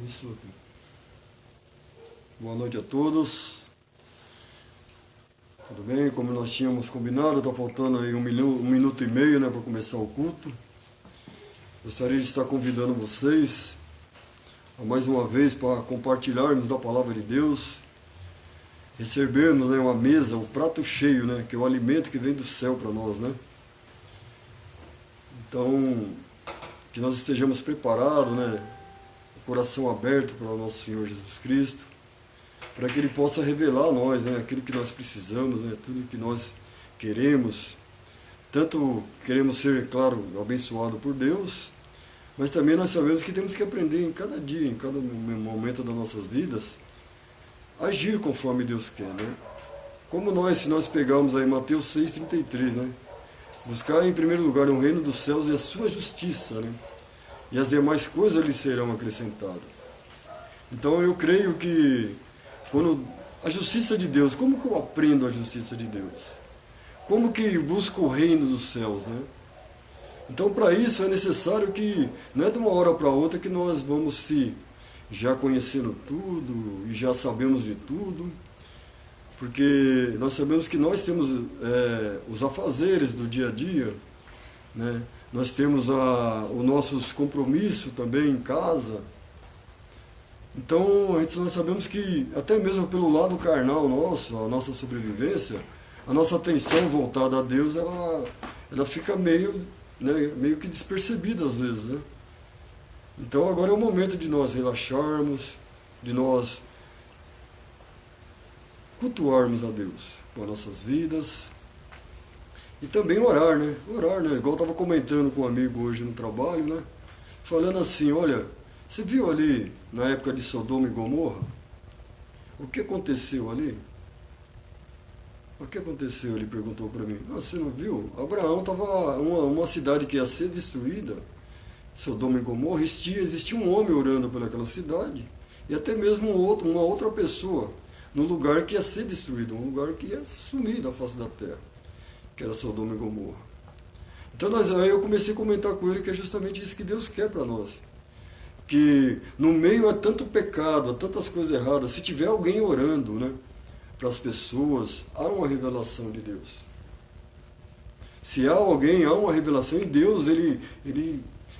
Isso aqui. Boa noite a todos. Tudo bem? Como nós tínhamos combinado, está faltando aí um minuto e meio, né, para começar o culto. Gostaria de estar convidando vocês a mais uma vez para compartilharmos da palavra de Deus, recebermos, né, uma mesa, um prato cheio, né, que é o alimento que vem do céu para nós, né? Então, que nós estejamos preparados, né, o coração aberto para o nosso Senhor Jesus Cristo, para que Ele possa revelar a nós, né, aquilo que nós precisamos, né, tudo que nós queremos. Tanto queremos ser, claro, abençoados por Deus, mas também nós sabemos que temos que aprender em cada dia, em cada momento das nossas vidas, agir conforme Deus quer, né? Como se nós pegarmos aí Mateus 6,33, né? Buscar em primeiro lugar o reino dos céus e a sua justiça, né? E as demais coisas lhe serão acrescentadas. Então eu creio que quando a justiça de Deus, como que eu aprendo a justiça de Deus? Como que busco o reino dos céus, né? Então, para isso é necessário que, não é de uma hora para outra que nós vamos se já conhecendo tudo e já sabemos de tudo, porque nós sabemos que nós temos os afazeres do dia a dia, né? Nós temos os nossos compromissos também em casa. Então, nós sabemos que, até mesmo pelo lado carnal nosso, a nossa sobrevivência, a nossa atenção voltada a Deus, ela fica meio que despercebida às vezes, né? Então, agora é o momento de nós relaxarmos, de nós cultuarmos a Deus com as nossas vidas e também orar, né? Orar, né? Igual eu estava comentando com um amigo hoje no trabalho, né? Falando assim, olha, você viu ali na época de Sodoma e Gomorra? O que aconteceu ali? O que aconteceu? Ele perguntou para mim. Não, você não viu? Abraão estava uma cidade que ia ser destruída, Sodoma e Gomorra, existia um homem orando pelaquela cidade e até mesmo uma outra pessoa num lugar que ia ser destruído, um lugar que ia sumir da face da terra, que era Sodoma e Gomorra. Então aí eu comecei a comentar com ele que é justamente isso que Deus quer para nós. Que no meio a tanto pecado, a tantas coisas erradas, se tiver alguém orando, né, para as pessoas, há uma revelação de Deus. Se há alguém, há uma revelação, e Deus,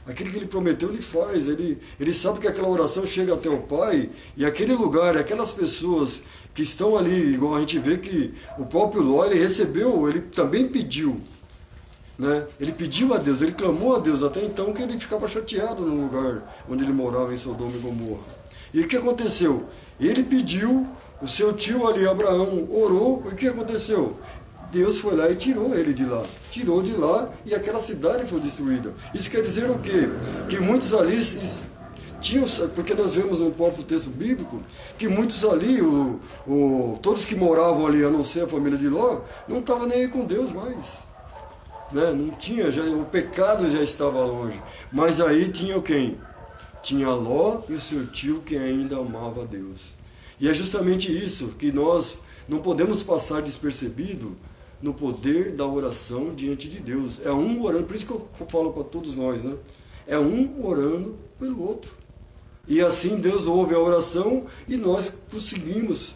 aquilo que Ele prometeu, Ele faz. Ele sabe que aquela oração chega até o Pai, e aquele lugar, aquelas pessoas que estão ali, igual a gente vê que o próprio Ló, ele recebeu, ele também pediu. Né? Ele pediu a Deus, ele clamou a Deus, até então que ele ficava chateado no lugar onde ele morava, em Sodoma e Gomorra. E o que aconteceu? Ele pediu, o seu tio ali, Abraão, orou, e o que aconteceu? Deus foi lá e tirou ele de lá. Tirou de lá e aquela cidade foi destruída. Isso quer dizer o quê? Que muitos ali tinham, porque nós vemos no próprio texto bíblico, que muitos ali, todos que moravam ali, a não ser a família de Ló, não estavam nem aí com Deus mais. Né? Não tinha, o pecado já estava longe. Mas aí tinha quem? Tinha Ló e o seu tio que ainda amava a Deus. E é justamente isso que nós não podemos passar despercebido no poder da oração diante de Deus. É um orando, por isso que eu falo para todos nós, né? É um orando pelo outro. E assim Deus ouve a oração e nós conseguimos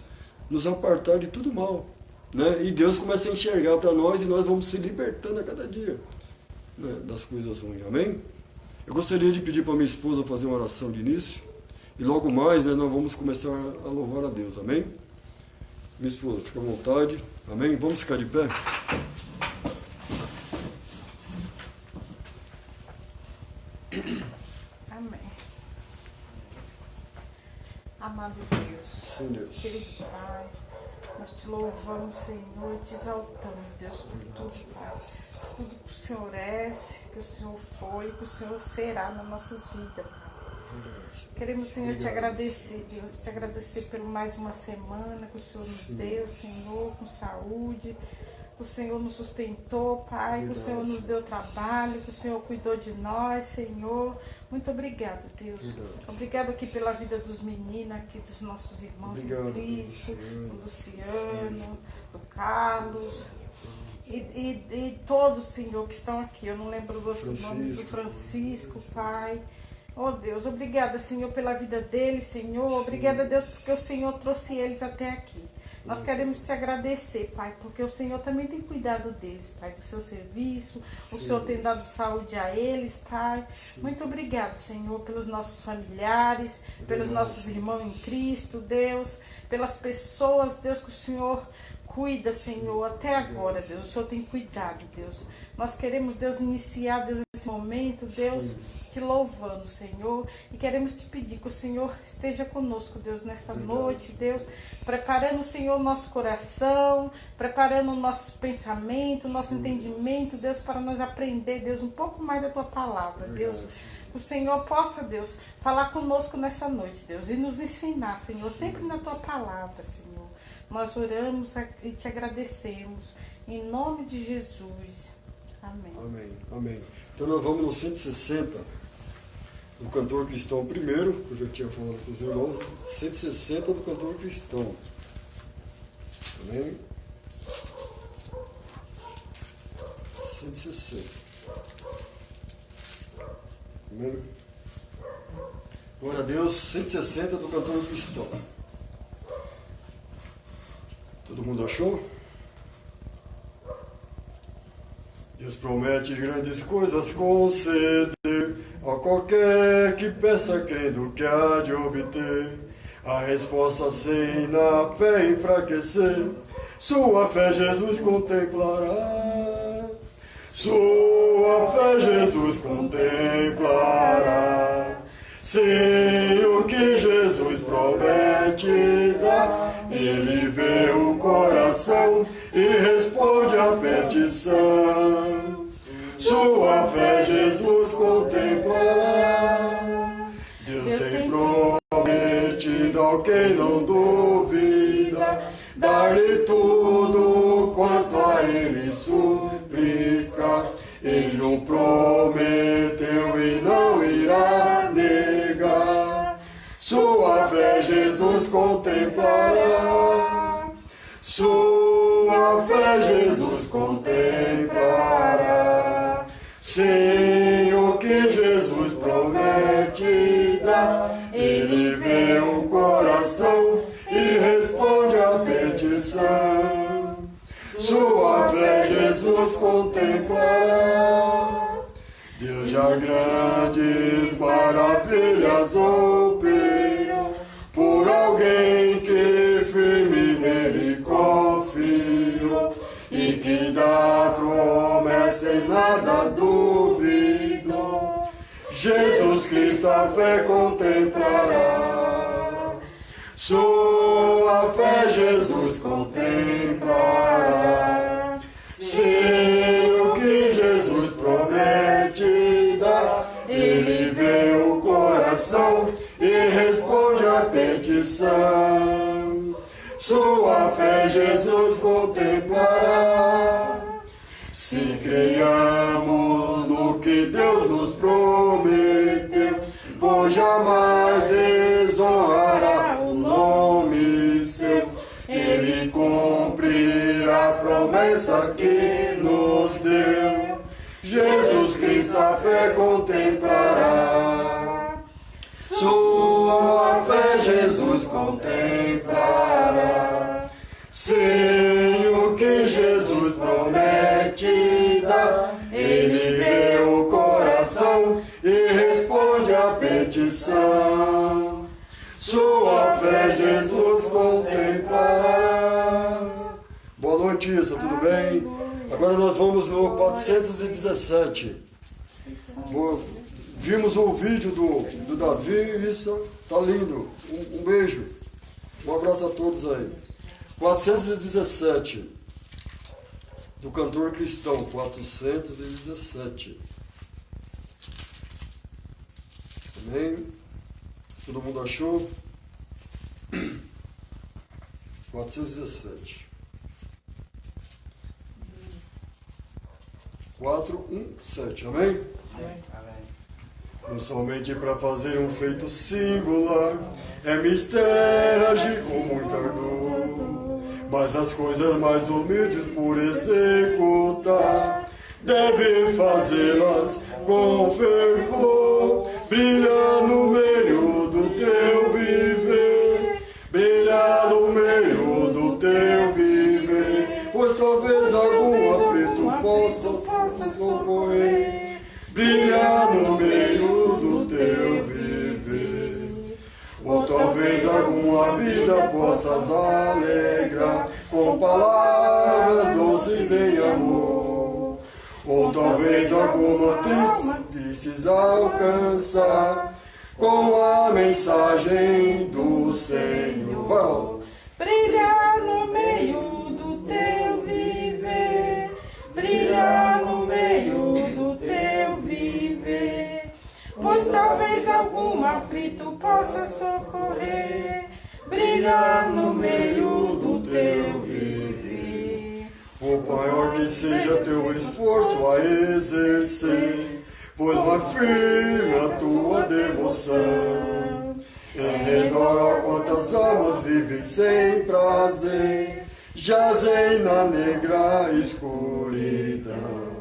nos apartar de tudo mal. Né? E Deus começa a enxergar para nós e nós vamos se libertando a cada dia, né, das coisas ruins. Amém? Eu gostaria de pedir para minha esposa fazer uma oração de início e logo mais, né, nós vamos começar a louvar a Deus. Amém? Minha esposa, fica à vontade. Amém? Vamos ficar de pé? Amém. Amado Deus, Sim, Deus. querido Pai, nós te louvamos, Senhor, te exaltamos, Deus, por tudo, Pai. Tudo que o Senhor é, que o Senhor foi, que o Senhor será nas nossas vidas. Queremos, Senhor, te agradecer, Deus, te agradecer por mais uma semana que o Senhor nos deu, Senhor, com saúde, que o Senhor nos sustentou, Pai, que o Senhor nos deu trabalho, que o Senhor cuidou de nós, Senhor. Muito obrigado, Deus. Obrigado aqui pela vida dos meninos, aqui dos nossos irmãos em Cristo, do Luciano, do Carlos e todos, Senhor, que estão aqui. Eu não lembro do outro nome, do Francisco, Pai. Oh Deus, obrigada, Senhor, pela vida deles, Senhor. Obrigada, Deus, porque o Senhor trouxe eles até aqui. Nós queremos te agradecer, Pai, porque o Senhor também tem cuidado deles, Pai, do seu serviço. O Senhor tem dado saúde a eles, Pai. Muito obrigado, Senhor, pelos nossos familiares, pelos nossos irmãos em Cristo, Deus, pelas pessoas, Deus, que o Senhor cuida, Senhor, até agora, Deus. O Senhor tem cuidado, Deus. Nós queremos, Deus, iniciar, Deus, esse momento, Deus, te louvando, Senhor. E queremos te pedir que o Senhor esteja conosco, Deus, nessa noite, Deus. Preparando, Senhor, o nosso coração, preparando o nosso pensamento, o nosso entendimento, Deus, para nós aprender, Deus, um pouco mais da tua palavra, Deus. Que o Senhor possa, Deus, falar conosco nessa noite, Deus, e nos ensinar, Senhor, sempre na tua palavra, Senhor. Nós oramos e te agradecemos. Em nome de Jesus. Amém. Amém. Amém. Então nós vamos no 160, do cantor cristão primeiro, que eu já tinha falado com os irmãos, 160 do cantor cristão. Amém? 160. Amém? Glória a Deus, 160 do cantor cristão. Todo mundo achou? Deus promete grandes coisas conceder a qualquer que peça crendo que há de obter. A resposta sem na fé enfraquecer, sua fé Jesus contemplará. Sua fé Jesus contemplará. Sim, o que Jesus promete dá. Ele vê o coração e responde à petição. Sua fé Jesus contemplará. Deus tem prometido ao quem não duvida, dar-lhe tudo quanto a ele suplica. Ele o prometeu e não irá negar. Sua fé Jesus contemplará. Sua fé Jesus contemplará. Sim, o que Jesus promete dá. Ele vê o coração e responde à petição. Sua fé Jesus contemplará. Deus já grandes maravilhas operou por alguém que firme nele confiou e que da promessa em nada duvidou. Jesus Cristo a fé contemplará. Sua fé Jesus contemplará. Sim, o que Jesus promete dá. Ele vê o coração e responde à petição. Sua fé Jesus contemplará. Se creiamos no que Deus nos prometeu, pois jamais desonrará o nome seu. Ele cumprirá a promessa que nos deu. Jesus Cristo a fé contemplará. Sua fé Jesus contemplará. Sim, o que Jesus promete dá. Ele vê o coração e responde à petição. Sua fé Jesus contemplará. Boa noite, Issa, tudo bem? Agora nós vamos no 417. Vimos o vídeo do Davi, Issa, tá lindo. Um beijo. Um abraço a todos aí. 417. Do cantor cristão, 417. Amém? Todo mundo achou? 417. 417, amém? Amém. Não somente para fazer um feito singular, é mistério agir com muito ardor, mas as coisas mais humildes por executar, deve fazê-las com fervor. brilha no meio do teu viver, brilha no meio do teu viver, pois talvez algum aflito possa se socorrer, brilha no meio do teu viver, ou talvez alguma vida possas alegrar com palavras doces em amor, ou talvez alguma tristeza alcançar com a mensagem do Senhor. Brilha no meio do teu viver, brilha no meio do teu viver, pois talvez algum aflito possa socorrer, brilha no meio do teu viver. Por maior que seja teu esforço a exercer, pois mais firme a tua devoção. Em redor a quantas almas vivem sem prazer, jazem na negra escuridão.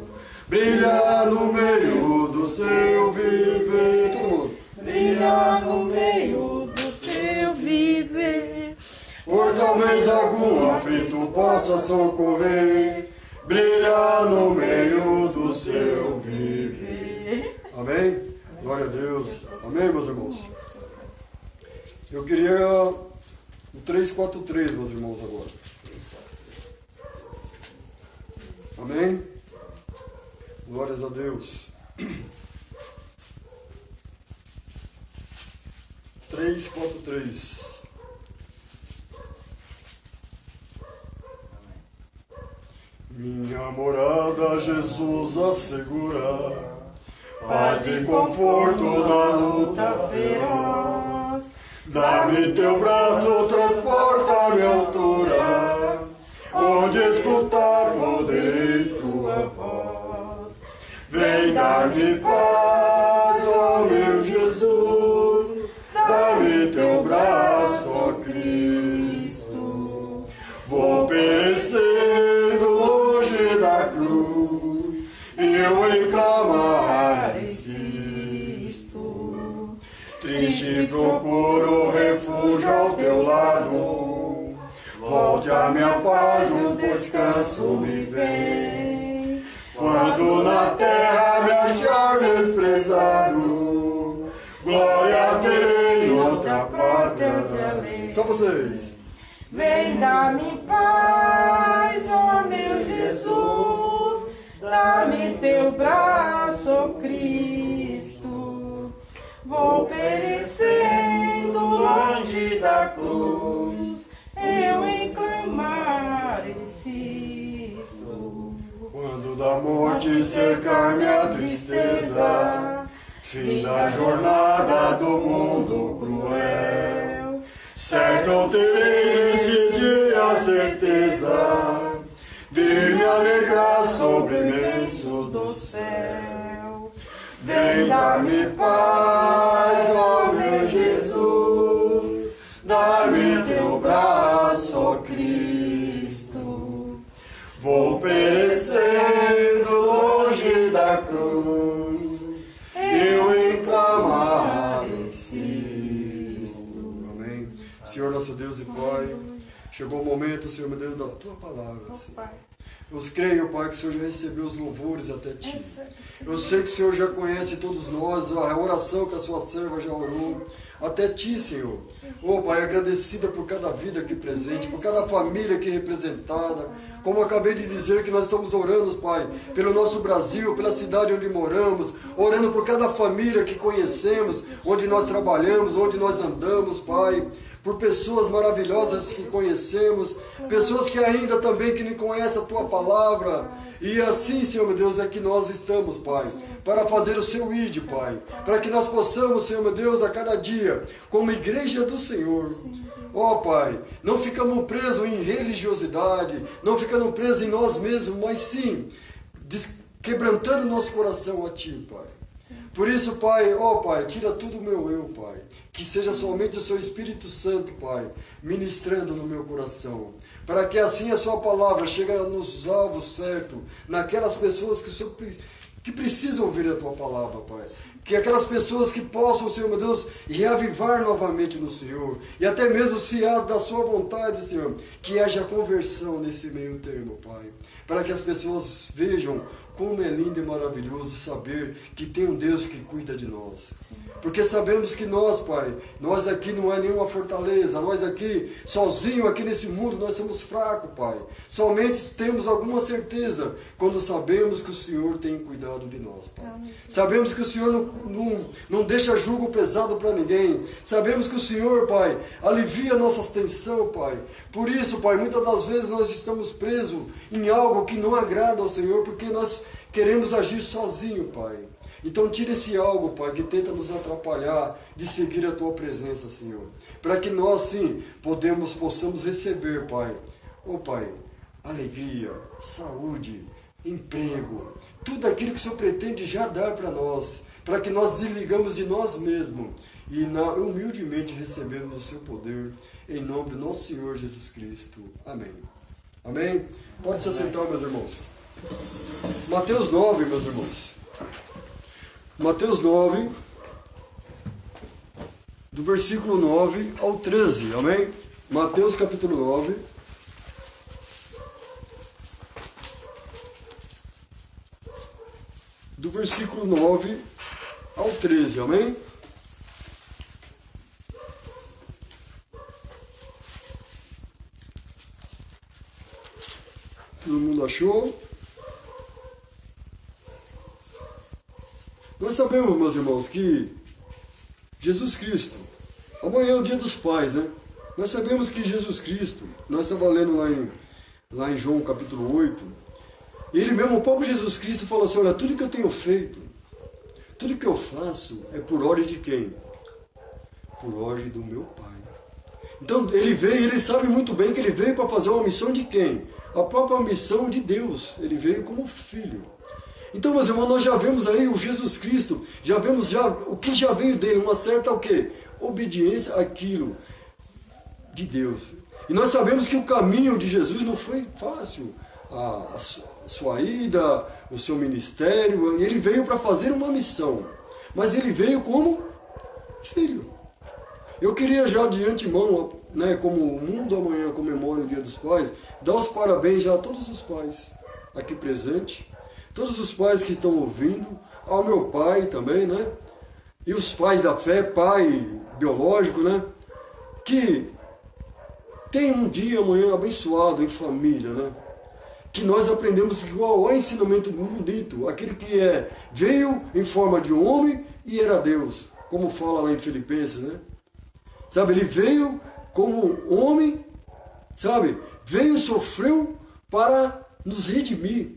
Brilha no meio do seu viver. Todo mundo. Brilha no meio do teu viver, Por talvez algum aflito possa socorrer, brilha no meio do seu viver. Amém? Glória a Deus. Amém, meus irmãos? Eu queria o 343, meus irmãos, agora. Amém? Glórias a Deus. 343. Minha morada, Jesus assegura paz e conforto na luta feroz. Dá-me teu braço, transporta-me à altura, onde escutar poderei tua voz. Vem dar-me paz, ó meu Jesus, dá-me teu braço, ó Cristo. Vou perecendo longe da cruz, eu em clamar insisto. Triste procuro refúgio ao teu lado, volte a minha paz, um descanso me vem. Quando na terra me achar desprezado, glória terei em outra pátria de além. Só vocês. Vem dar-me paz, ó meu Jesus, dá-me teu braço, ó Cristo. Vou perecendo longe da cruz, eu em clamar insisto. Quando da morte cercar-me a tristeza, fim da jornada do mundo cruel, certo eu terei nesse dia a certeza de me alegrar sobre o imenso do céu. Vem dar-me paz, ó meu Jesus, dá-me teu braço, ó Cristo. Vou perecendo longe da cruz, eu em clamar insisto. Amém. Senhor nosso Deus e Pai, chegou o momento, Senhor meu Deus, da Tua palavra, Senhor. Eu creio, Pai, que o Senhor já recebeu os louvores até Ti. Eu sei que o Senhor já conhece todos nós, a oração que a Sua serva já orou, até Ti, Senhor. Oh, Pai, agradecida por cada vida aqui presente, por cada família aqui representada. Como eu acabei de dizer que nós estamos orando, Pai, pelo nosso Brasil, pela cidade onde moramos, orando por cada família que conhecemos, onde nós trabalhamos, onde nós andamos, Pai. Por pessoas maravilhosas que conhecemos, pessoas que ainda também que não conhecem a Tua palavra. E assim, Senhor meu Deus, é que nós estamos, Pai, para fazer o Seu ID, Pai, para que nós possamos, Senhor meu Deus, a cada dia, como igreja do Senhor, ó Pai, não ficamos presos em religiosidade, não ficamos presos em nós mesmos, mas sim, quebrantando nosso coração a Ti, Pai. Por isso, Pai, ó Pai, tira tudo o meu eu, Pai. Que seja somente o Seu Espírito Santo, Pai, ministrando no meu coração. Para que assim a Sua palavra chegue nos alvos certos, naquelas pessoas que precisam ouvir a Tua palavra, Pai. que aquelas pessoas que possam, Senhor meu Deus, reavivar novamente no Senhor, e até mesmo se há da sua vontade, Senhor, que haja conversão nesse meio termo, Pai, para que as pessoas vejam como é lindo e maravilhoso saber que tem um Deus que cuida de nós. Porque sabemos que nós, Pai, nós aqui não é nenhuma fortaleza, nós aqui, sozinhos aqui nesse mundo, nós somos fracos, Pai. Somente temos alguma certeza quando sabemos que o Senhor tem cuidado de nós, Pai. Sabemos que o Senhor não deixa jugo pesado para ninguém. Sabemos que o Senhor, Pai, alivia a nossa tensão, Pai. Por isso, Pai, muitas das vezes nós estamos presos em algo que não agrada ao Senhor, porque nós queremos agir sozinho, Pai. Então tira esse algo, Pai, que tenta nos atrapalhar de seguir a Tua presença, Senhor. Para que nós, sim, possamos receber, Pai. Ô, Pai, alegria, saúde, emprego, tudo aquilo que o Senhor pretende já dar para nós, para que nós desligamos de nós mesmos e humildemente recebemos o Seu poder, em nome do nosso Senhor Jesus Cristo. Amém. Amém? Pode se assentar, meus irmãos. Mateus 9, meus irmãos. Mateus 9, do versículo 9 ao 13, amém? Mateus capítulo 9. Do versículo 9 ao 13, amém? Todo mundo achou? Nós sabemos, meus irmãos, que Jesus Cristo, amanhã é o dia dos pais, né? Nós sabemos que Jesus Cristo, nós estávamos lendo lá em João capítulo 8, ele mesmo, o próprio Jesus Cristo, falou assim, olha, tudo que eu tenho feito, tudo que eu faço é por ordem de quem? Por ordem do meu Pai. Então ele veio, ele sabe muito bem que ele veio para fazer uma missão de quem? A própria missão de Deus. Ele veio como filho. Então, meus irmãos, nós já vemos aí o Jesus Cristo, já vemos o que já veio dele, uma certa o quê? Obediência àquilo de Deus. E nós sabemos que o caminho de Jesus não foi fácil. A sua ida, o seu ministério, ele veio para fazer uma missão. Mas ele veio como filho. Eu queria já de antemão, né, como o mundo amanhã comemora o Dia dos Pais, dar os parabéns já a todos os pais aqui presentes, todos os pais que estão ouvindo, ao meu pai também, né? E os pais da fé, pai biológico, né? Que tem um dia amanhã abençoado em família, né? Que nós aprendemos qual é o ensinamento bonito, aquele que veio em forma de homem e era Deus, como fala lá em Filipenses, né? Sabe, ele veio como homem, sabe? Veio, sofreu para nos redimir,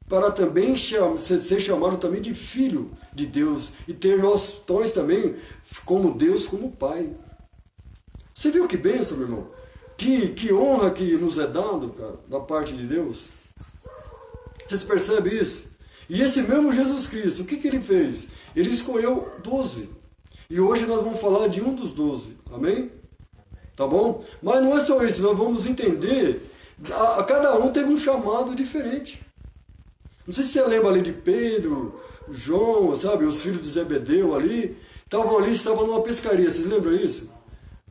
para também ser chamado também de filho de Deus e ter nós também como Deus, como Pai. Você viu que bênção, meu irmão? Que honra que nos é dado, cara, da parte de Deus. Vocês percebem isso? E esse mesmo Jesus Cristo, o que ele fez? Ele escolheu 12. E hoje nós vamos falar de um dos 12. Amém? Tá bom? Mas não é só isso, nós vamos entender. Cada um teve um chamado diferente. Não sei se você lembra ali de Pedro, João, sabe? Os filhos de Zebedeu ali. Estavam numa pescaria, vocês lembram isso?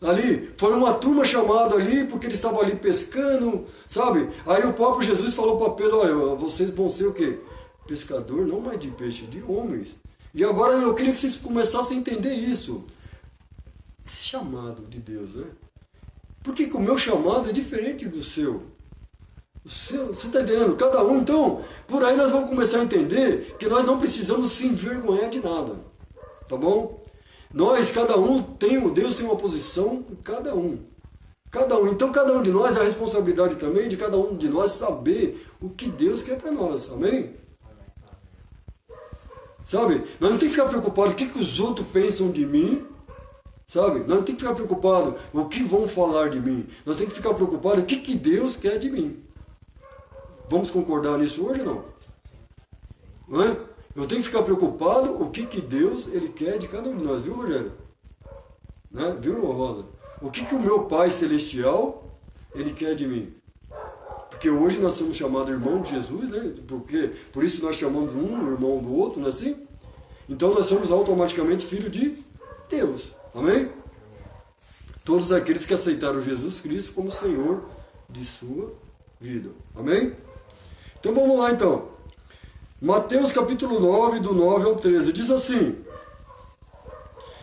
Ali, foi uma turma chamada ali, porque eles estavam ali pescando, sabe? Aí o próprio Jesus falou para Pedro, olha, vocês vão ser o quê? Pescador, não mais de peixe, de homens. E agora eu queria que vocês começassem a entender isso. Esse chamado de Deus, né? Porque o meu chamado é diferente do seu. Você está entendendo? Cada um, então, por aí nós vamos começar a entender que nós não precisamos se envergonhar de nada. Tá bom? Nós, cada um, Deus tem uma posição em cada um. Cada um. Então, cada um de nós, a responsabilidade também de cada um de nós saber o que Deus quer para nós. Amém? Sabe? Nós não temos que ficar preocupados com o que os outros pensam de mim. Sabe? Nós não temos que ficar preocupados com o que vão falar de mim. Nós temos que ficar preocupados com o que Deus quer de mim. Vamos concordar nisso hoje ou não? Não é? Eu tenho que ficar preocupado o que Deus ele quer de cada um de nós, viu, Rogério? Né? Viu, Roda? O que o meu Pai Celestial ele quer de mim? Porque hoje nós somos chamados irmãos de Jesus, né? Por isso nós chamamos um irmão do outro, não é assim? Então nós somos automaticamente filhos de Deus. Amém? Todos aqueles que aceitaram Jesus Cristo como Senhor de sua vida. Amém? Então vamos lá então. Mateus capítulo 9, do 9 ao 13, diz assim: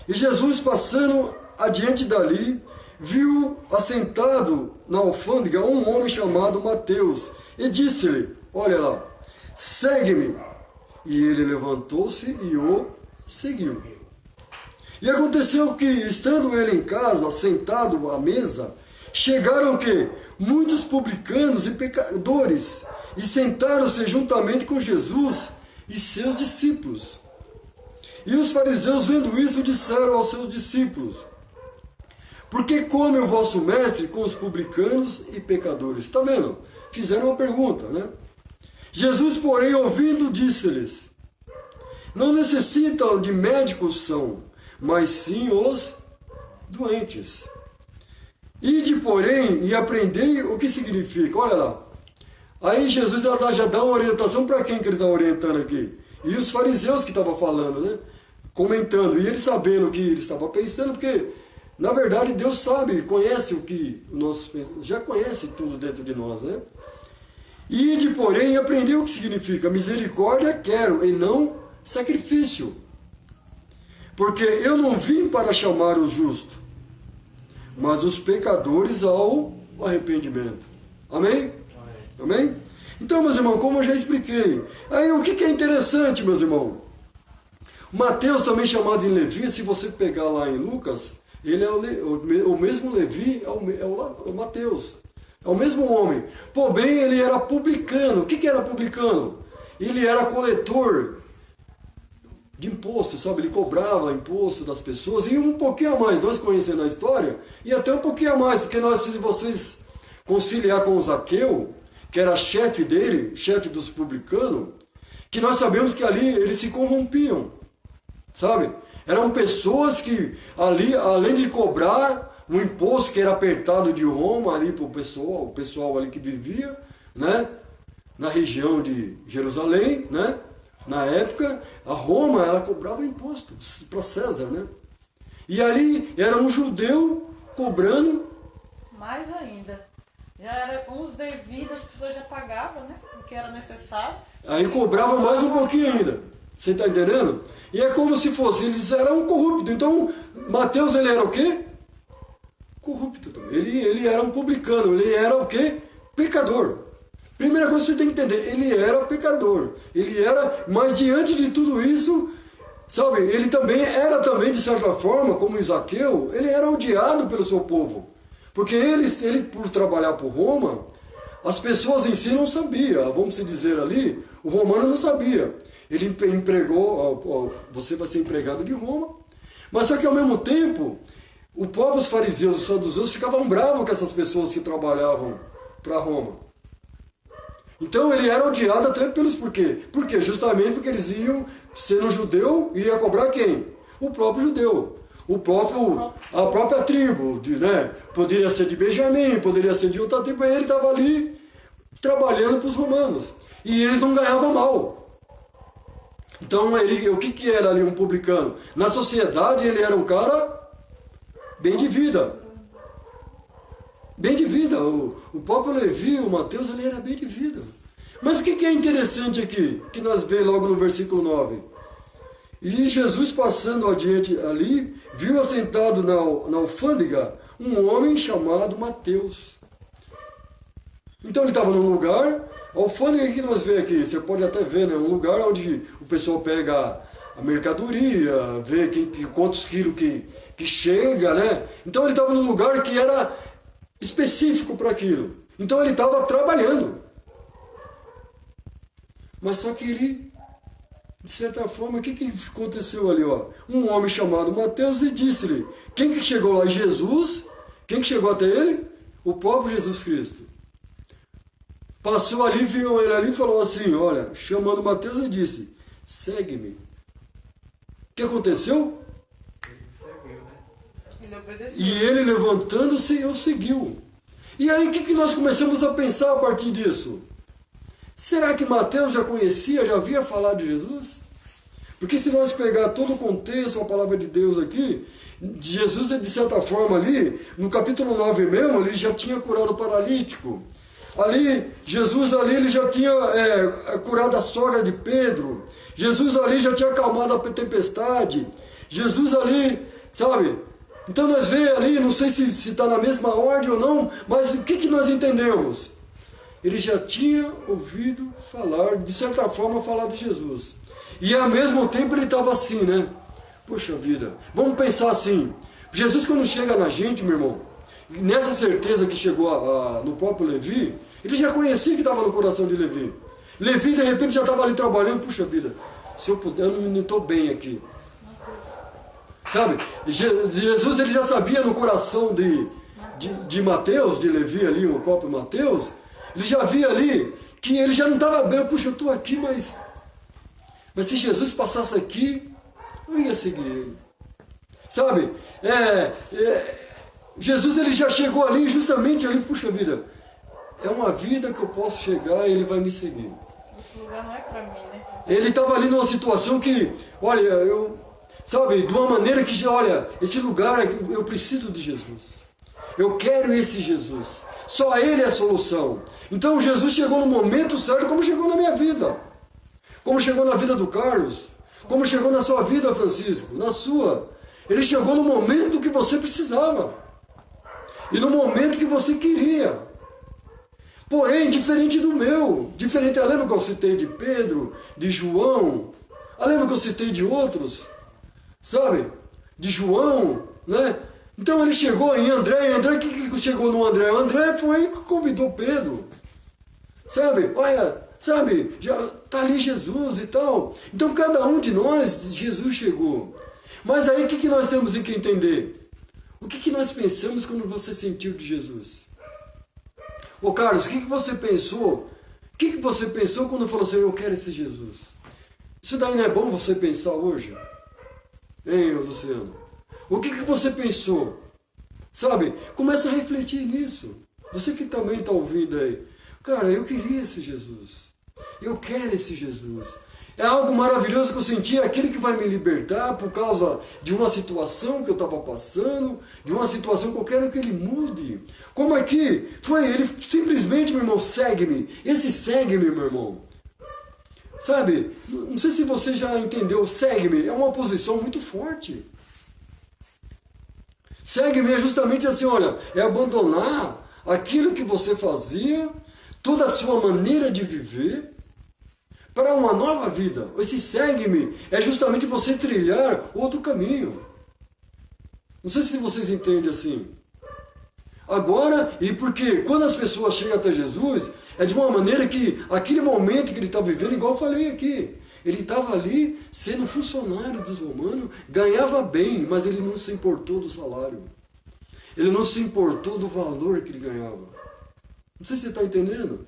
E Jesus, passando adiante dali, viu assentado na alfândega um homem chamado Mateus, e disse-lhe, olha lá, segue-me. E ele levantou-se e o seguiu. E aconteceu que, estando ele em casa, sentado à mesa, chegaram que muitos publicanos e pecadores, e sentaram-se juntamente com Jesus e seus discípulos. E os fariseus, vendo isso, disseram aos seus discípulos, por que come o vosso mestre com os publicanos e pecadores? Está vendo? Fizeram uma pergunta, né? Jesus, porém, ouvindo, disse-lhes, não necessitam de médicos são, mas sim os doentes. Ide, porém, e aprendei o que significa. Olha lá. Aí Jesus já dá uma orientação para quem que ele está orientando aqui? E os fariseus que estavam falando, né? Comentando. E ele sabendo o que ele estava pensando, porque, na verdade, Deus sabe, conhece o que nós pensamos, já conhece tudo dentro de nós, né? Ide, porém, e aprendei o que significa. Misericórdia quero, e não sacrifício. Porque eu não vim para chamar o justo, mas os pecadores ao arrependimento. Amém? Amém? Então, meus irmãos, como eu já expliquei, aí o que é interessante, meus irmãos? Mateus, também chamado de Levi, se você pegar lá em Lucas, ele é o mesmo Levi, é o Mateus. É o mesmo homem. Porém, ele era publicano. O que era publicano? Ele era coletor de imposto, sabe? Ele cobrava imposto das pessoas e um pouquinho a mais. Nós conhecendo a história, e até um pouquinho a mais, porque nós, se vocês conciliar com o Zaqueu, que era chefe dele, chefe dos publicanos, que nós sabemos que ali eles se corrompiam, sabe? Eram pessoas que ali, além de cobrar um imposto que era apertado de Roma ali para o pessoal ali que vivia, né? Na região de Jerusalém, né? Na época, a Roma, ela cobrava imposto para César, né? E ali era um judeu cobrando. Mais ainda. Já era uns devidos, as pessoas já pagavam, né? O que era necessário. Aí cobrava mais um pouquinho ainda. Você está entendendo? E é como se fosse, eles eram corruptos. Então, Mateus, ele era o quê? Corrupto também. Ele era um publicano, ele era o quê? Pecador. Primeira coisa que você tem que entender, ele era pecador. Ele era, mas diante de tudo isso, sabe, ele também era também, de certa forma, como Zaqueu, ele era odiado pelo seu povo. Porque ele por trabalhar por Roma, as pessoas em si não sabiam, vamos dizer ali, o romano não sabia. Ele empregou, você vai ser empregado de Roma, mas só que ao mesmo tempo, o povo, os fariseus, os saduceus ficavam bravos com essas pessoas que trabalhavam para Roma. Então ele era odiado até pelos porquê? Porque justamente porque eles iam, sendo judeu, ia cobrar quem? O próprio judeu. A própria tribo, né? Poderia ser de Benjamim, poderia ser de outra tribo, e ele estava ali trabalhando para os romanos. E eles não ganhavam mal. Então o que era ali um publicano? Na sociedade ele era um cara bem de vida. Bem de vida. O próprio Levi, o Mateus, ele era bem de vida. Mas o que é interessante aqui? Que nós vemos logo no versículo 9. E Jesus, passando adiante ali, viu assentado na alfândega um homem chamado Mateus. Então ele estava num lugar, a alfândega que nós vemos aqui, você pode até ver, né? Um lugar onde o pessoal pega a mercadoria, vê quantos quilos que chega, né? Então ele estava num lugar que era específico para aquilo. Então ele estava trabalhando. Mas só que ele, de certa forma, o que aconteceu ali? Ó? Um homem chamado Mateus e disse-lhe, quem que chegou lá? Jesus. Quem que chegou até ele? O próprio Jesus Cristo. Passou ali, viu ele ali e falou assim, olha, chamando Mateus e disse, segue-me. O que aconteceu? E ele, levantando-se, o seguiu. E aí, o que nós começamos a pensar a partir disso? Será que Mateus já conhecia, já havia falado de Jesus? Porque se nós pegar todo o contexto, a palavra de Deus aqui, Jesus, de certa forma ali, no capítulo 9 mesmo, ele já tinha curado o paralítico. Ali, Jesus ali, ele já tinha curado a sogra de Pedro. Jesus ali já tinha acalmado a tempestade. Jesus ali, sabe? Então nós vemos ali, não sei se está na mesma ordem ou não, mas o que nós entendemos? Ele já tinha ouvido falar, de certa forma, falar de Jesus. E ao mesmo tempo ele estava assim, né? Poxa vida, vamos pensar assim. Jesus quando chega na gente, meu irmão, nessa certeza que chegou no próprio Levi, ele já conhecia que estava no coração de Levi. Levi de repente já estava ali trabalhando, puxa vida, se eu puder, eu não estou bem aqui. Sabe, Jesus ele já sabia no coração de Mateus, de Levi ali, o próprio Mateus, ele já via ali que ele já não estava bem, puxa, eu estou aqui, mas se Jesus passasse aqui, eu ia seguir ele. Sabe, Jesus ele já chegou ali, justamente ali, puxa vida, é uma vida que eu posso chegar e ele vai me seguir. Esse lugar não é para mim, né? Ele estava ali numa situação que, olha, sabe, de uma maneira que, olha, esse lugar, eu preciso de Jesus. Eu quero esse Jesus. Só Ele é a solução. Então Jesus chegou no momento certo, como chegou na minha vida. Como chegou na vida do Carlos. Como chegou na sua vida, Francisco. Na sua. Ele chegou no momento que você precisava. E no momento que você queria. Porém, diferente do meu. Diferente, lembra que eu citei de Pedro, de João? Lembra que eu citei de outros? Sabe? De João, né? Então ele chegou em André, e André, o que chegou no André? O André foi e convidou Pedro. Sabe? Olha, sabe? Já está ali Jesus e tal. Então cada um de nós, Jesus chegou. Mas aí o que nós temos que entender? O que nós pensamos quando você sentiu de Jesus? Ô Carlos, o que você pensou? O que você pensou quando falou assim, eu quero esse Jesus? Isso daí não é bom você pensar hoje? Hein, Luciano? O que você pensou? Sabe? Começa a refletir nisso. Você que também está ouvindo aí. Cara, eu queria esse Jesus. Eu quero esse Jesus. É algo maravilhoso que eu senti, é aquele que vai me libertar por causa de uma situação que eu estava passando, de uma situação que eu quero que ele mude. Como é que foi? Ele simplesmente, meu irmão, segue-me. Esse segue-me, meu irmão. Sabe? Não sei se você já entendeu, segue-me é uma posição muito forte. Segue-me é justamente assim, olha, é abandonar aquilo que você fazia, toda a sua maneira de viver, para uma nova vida. Esse segue-me é justamente você trilhar outro caminho. Não sei se vocês entendem assim. Agora, e porque quando as pessoas chegam até Jesus, é de uma maneira que aquele momento que ele está vivendo, igual eu falei aqui, ele estava ali sendo funcionário dos romanos, ganhava bem, mas ele não se importou do salário. Ele não se importou do valor que ele ganhava. Não sei se você está entendendo.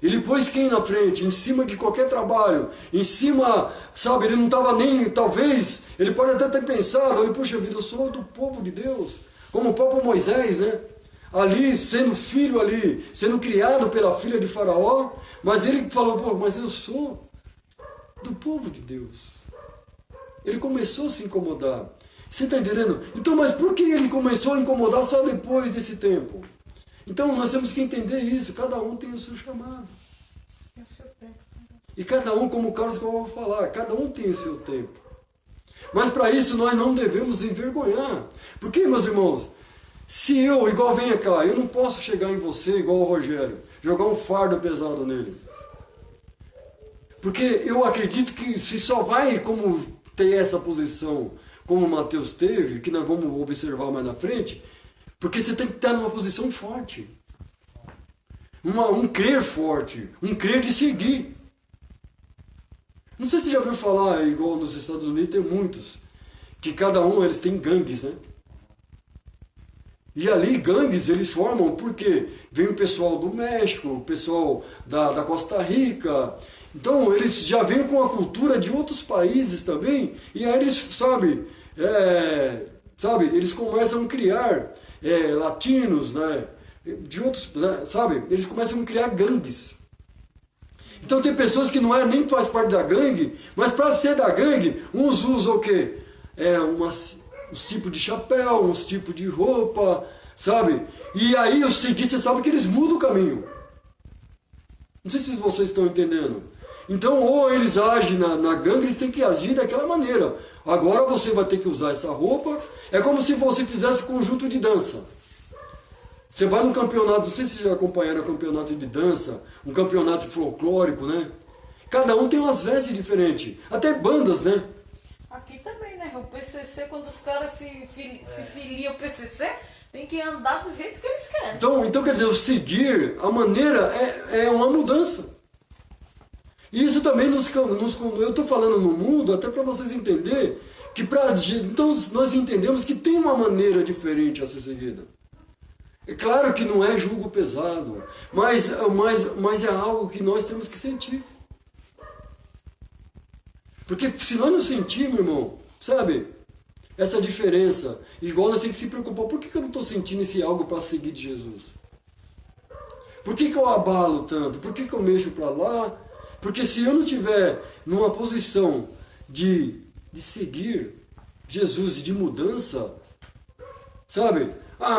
Ele pôs quem na frente? Em cima de qualquer trabalho. Em cima, sabe, ele não estava nem, talvez, ele pode até ter pensado, olha, puxa vida, eu sou do povo de Deus. Como o próprio Moisés, né? Ali, sendo filho ali, sendo criado pela filha de Faraó, mas ele falou, pô, mas eu sou do povo de Deus. Ele começou a se incomodar. Você está entendendo? Então, mas por que ele começou a incomodar só depois desse tempo? Então, nós temos que entender isso. Cada um tem o seu chamado. Tem o seu tempo. E cada um, como o Carlos acabou de falar, cada um tem o seu tempo. Mas para isso nós não devemos envergonhar. Porque, meus irmãos, se eu, igual venha cá, eu não posso chegar em você igual o Rogério, jogar um fardo pesado nele. Porque eu acredito que se só vai como ter essa posição, como o Mateus teve, que nós vamos observar mais na frente, porque você tem que estar numa posição forte. Um crer forte, um crer de seguir. Não sei se você já ouviu falar, igual nos Estados Unidos tem muitos, que cada um, eles têm gangues, né? E ali, gangues, eles formam, porque vem o pessoal do México, o pessoal da Costa Rica. Então, eles já vêm com a cultura de outros países também, e aí eles, sabe, eles começam a criar latinos, né? De outros, né? Sabe? Eles começam a criar gangues. Então tem pessoas que não é nem faz parte da gangue, mas para ser da gangue, uns usam o quê? Uns tipos de chapéu, uns tipos de roupa, sabe? E aí os seguir, você sabe que eles mudam o caminho. Não sei se vocês estão entendendo. Então, ou eles agem na gangue, eles têm que agir daquela maneira. Agora você vai ter que usar essa roupa. É como se você fizesse conjunto de dança. Você vai num campeonato, não sei se vocês já acompanharam campeonato de dança, um campeonato folclórico, né? Cada um tem umas vestes diferentes, até bandas, né? Aqui também, né? O PCC, quando os caras se filiam ao PCC, tem que andar do jeito que eles querem. Então quer dizer, o seguir, a maneira é uma mudança. E isso também eu estou falando no mundo, até para vocês entenderem, que então nós entendemos que tem uma maneira diferente a ser seguida. É claro que não é julgo pesado, mas é algo que nós temos que sentir. Porque se nós não sentirmos, irmão, sabe, essa diferença, igual nós temos que se preocupar, por que eu não estou sentindo esse algo para seguir de Jesus? Por que eu abalo tanto? Por que eu mexo para lá? Porque se eu não estiver numa posição de seguir Jesus, de mudança, sabe?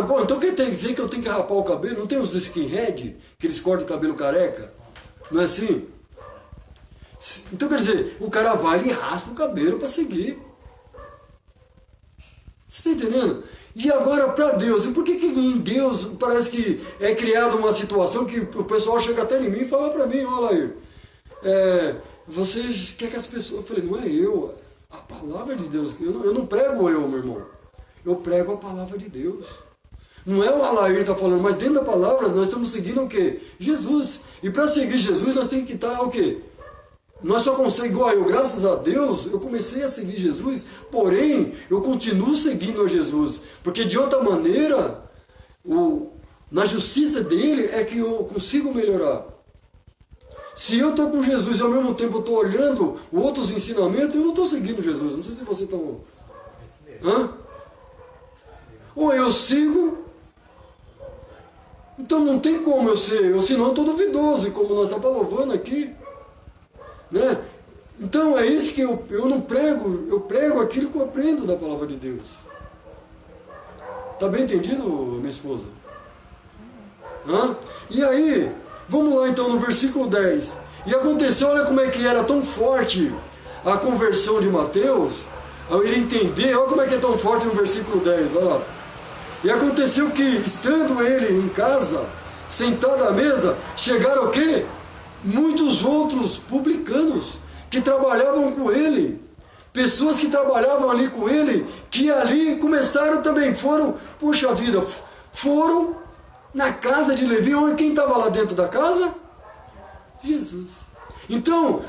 Bom, então quer dizer que eu tenho que rapar o cabelo? Não tem os skinhead, que eles cortam o cabelo careca? Não é assim? Então quer dizer, o cara vai e raspa o cabelo para seguir. Você está entendendo? E agora para Deus, e por que em Deus parece que é criada uma situação que o pessoal chega até em mim e fala para mim, olha aí, você quer que as pessoas... Eu falei, não é eu, a palavra de Deus, eu não prego eu, meu irmão, eu prego a palavra de Deus. Não é o Alair que está falando, mas dentro da palavra nós estamos seguindo o quê? Jesus. E para seguir Jesus nós temos que estar o quê? Nós só conseguimos, igual eu, graças a Deus, eu comecei a seguir Jesus, porém, eu continuo seguindo a Jesus. Porque de outra maneira, na justiça dele é que eu consigo melhorar. Se eu estou com Jesus e ao mesmo tempo eu estou olhando outros ensinamentos, eu não estou seguindo Jesus. Não sei se vocês estão... Ou eu sigo... Então não tem como eu ser, ou senão eu estou duvidoso, e como nós estamos louvando aqui, né? Então é isso que eu não prego, eu prego aquilo que eu aprendo da palavra de Deus. Está bem entendido, minha esposa? E aí, vamos lá então no versículo 10. E aconteceu, olha como é que era tão forte a conversão de Mateus, ao ele entender, olha como é que é tão forte no versículo 10, olha lá. E aconteceu que, estando ele em casa, sentado à mesa, chegaram o quê? Muitos outros publicanos que trabalhavam com ele. Pessoas que trabalhavam ali com ele, que ali começaram também, puxa vida, foram na casa de Levi, onde quem estava lá dentro da casa? Jesus. Então,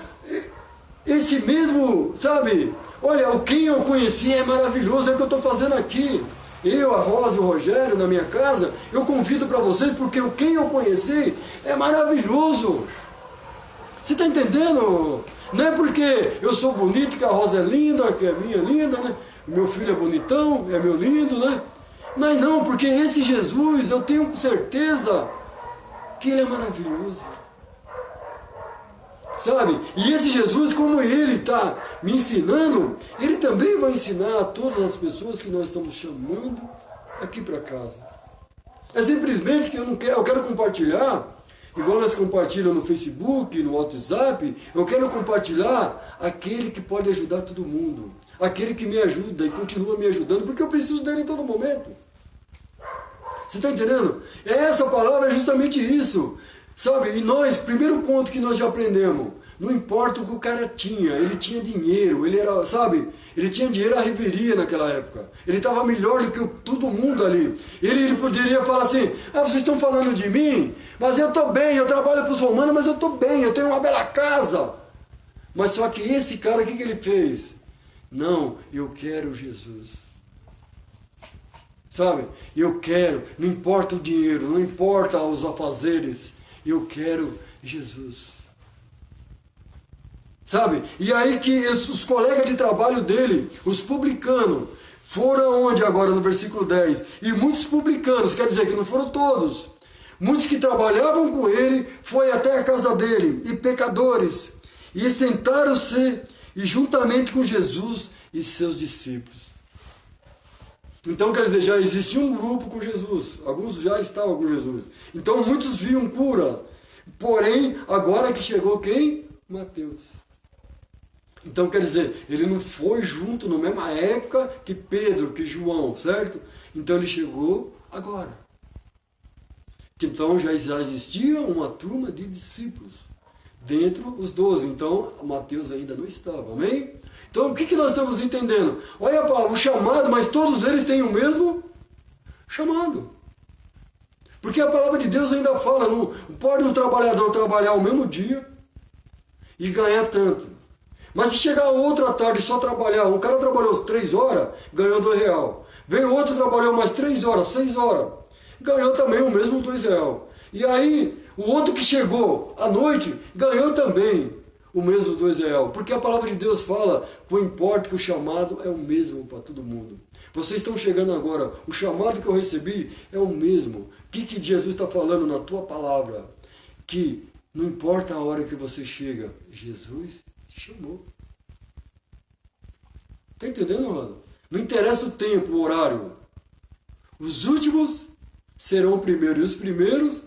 esse mesmo, sabe, olha, quem eu conheci é maravilhoso, é o que eu estou fazendo aqui. Eu, a Rosa e o Rogério, na minha casa, eu convido para vocês, porque quem eu conheci é maravilhoso. Você está entendendo? Não é porque eu sou bonito que a Rosa é linda, que a minha é linda, né? Meu filho é bonitão, é meu lindo, né? Mas não, porque esse Jesus, eu tenho certeza que ele é maravilhoso. Sabe? E esse Jesus, como ele está me ensinando, ele também vai ensinar a todas as pessoas que nós estamos chamando aqui para casa. É simplesmente que eu quero compartilhar, igual nós compartilhamos no Facebook, no WhatsApp, eu quero compartilhar aquele que pode ajudar todo mundo. Aquele que me ajuda e continua me ajudando, porque eu preciso dele em todo momento. Você está entendendo? Essa palavra é justamente isso. Sabe, e nós, primeiro ponto que nós já aprendemos, não importa o que o cara tinha, ele tinha dinheiro, ele era, sabe, ele tinha dinheiro à reveria naquela época, ele estava melhor do que todo mundo ali, ele poderia falar assim, vocês estão falando de mim, mas eu estou bem, eu trabalho para os romanos, mas eu estou bem, eu tenho uma bela casa, mas só que esse cara, o que ele fez? Não, eu quero Jesus. Sabe, eu quero, não importa o dinheiro, não importa os afazeres, eu quero Jesus. Sabe? E aí que os colegas de trabalho dele, os publicanos, foram onde agora no versículo 10? E muitos publicanos, quer dizer que não foram todos, Muitos que trabalhavam com ele foi até a casa dele, e pecadores, e sentaram-se e juntamente com Jesus e seus discípulos. Então, quer dizer, já existia um grupo com Jesus, alguns já estavam com Jesus. Então, muitos viam cura, porém, agora que chegou quem? Mateus. Então, quer dizer, ele não foi junto na mesma época que Pedro, que João, certo? Então, ele chegou agora. Então, já existia uma turma de discípulos, dentre os 12. Então, Mateus ainda não estava, amém? Então, o que nós estamos entendendo? Olha o chamado, mas todos eles têm o mesmo chamado. Porque a palavra de Deus ainda fala, não pode um trabalhador trabalhar o mesmo dia e ganhar tanto. Mas se chegar outra tarde e só trabalhar, um cara trabalhou 3 horas, ganhou R$2. Veio outro, trabalhou mais 3 horas, 6 horas, ganhou também o mesmo R$2. E aí, o outro que chegou à noite, ganhou também o mesmo R$2. Porque a palavra de Deus fala, não importa que o chamado é o mesmo para todo mundo. Vocês estão chegando agora, o chamado que eu recebi é o mesmo. O que Jesus está falando na tua palavra? Que não importa a hora que você chega, Jesus te chamou. Está entendendo, Rona? Não interessa o tempo, o horário. Os últimos serão primeiros, e os primeiros...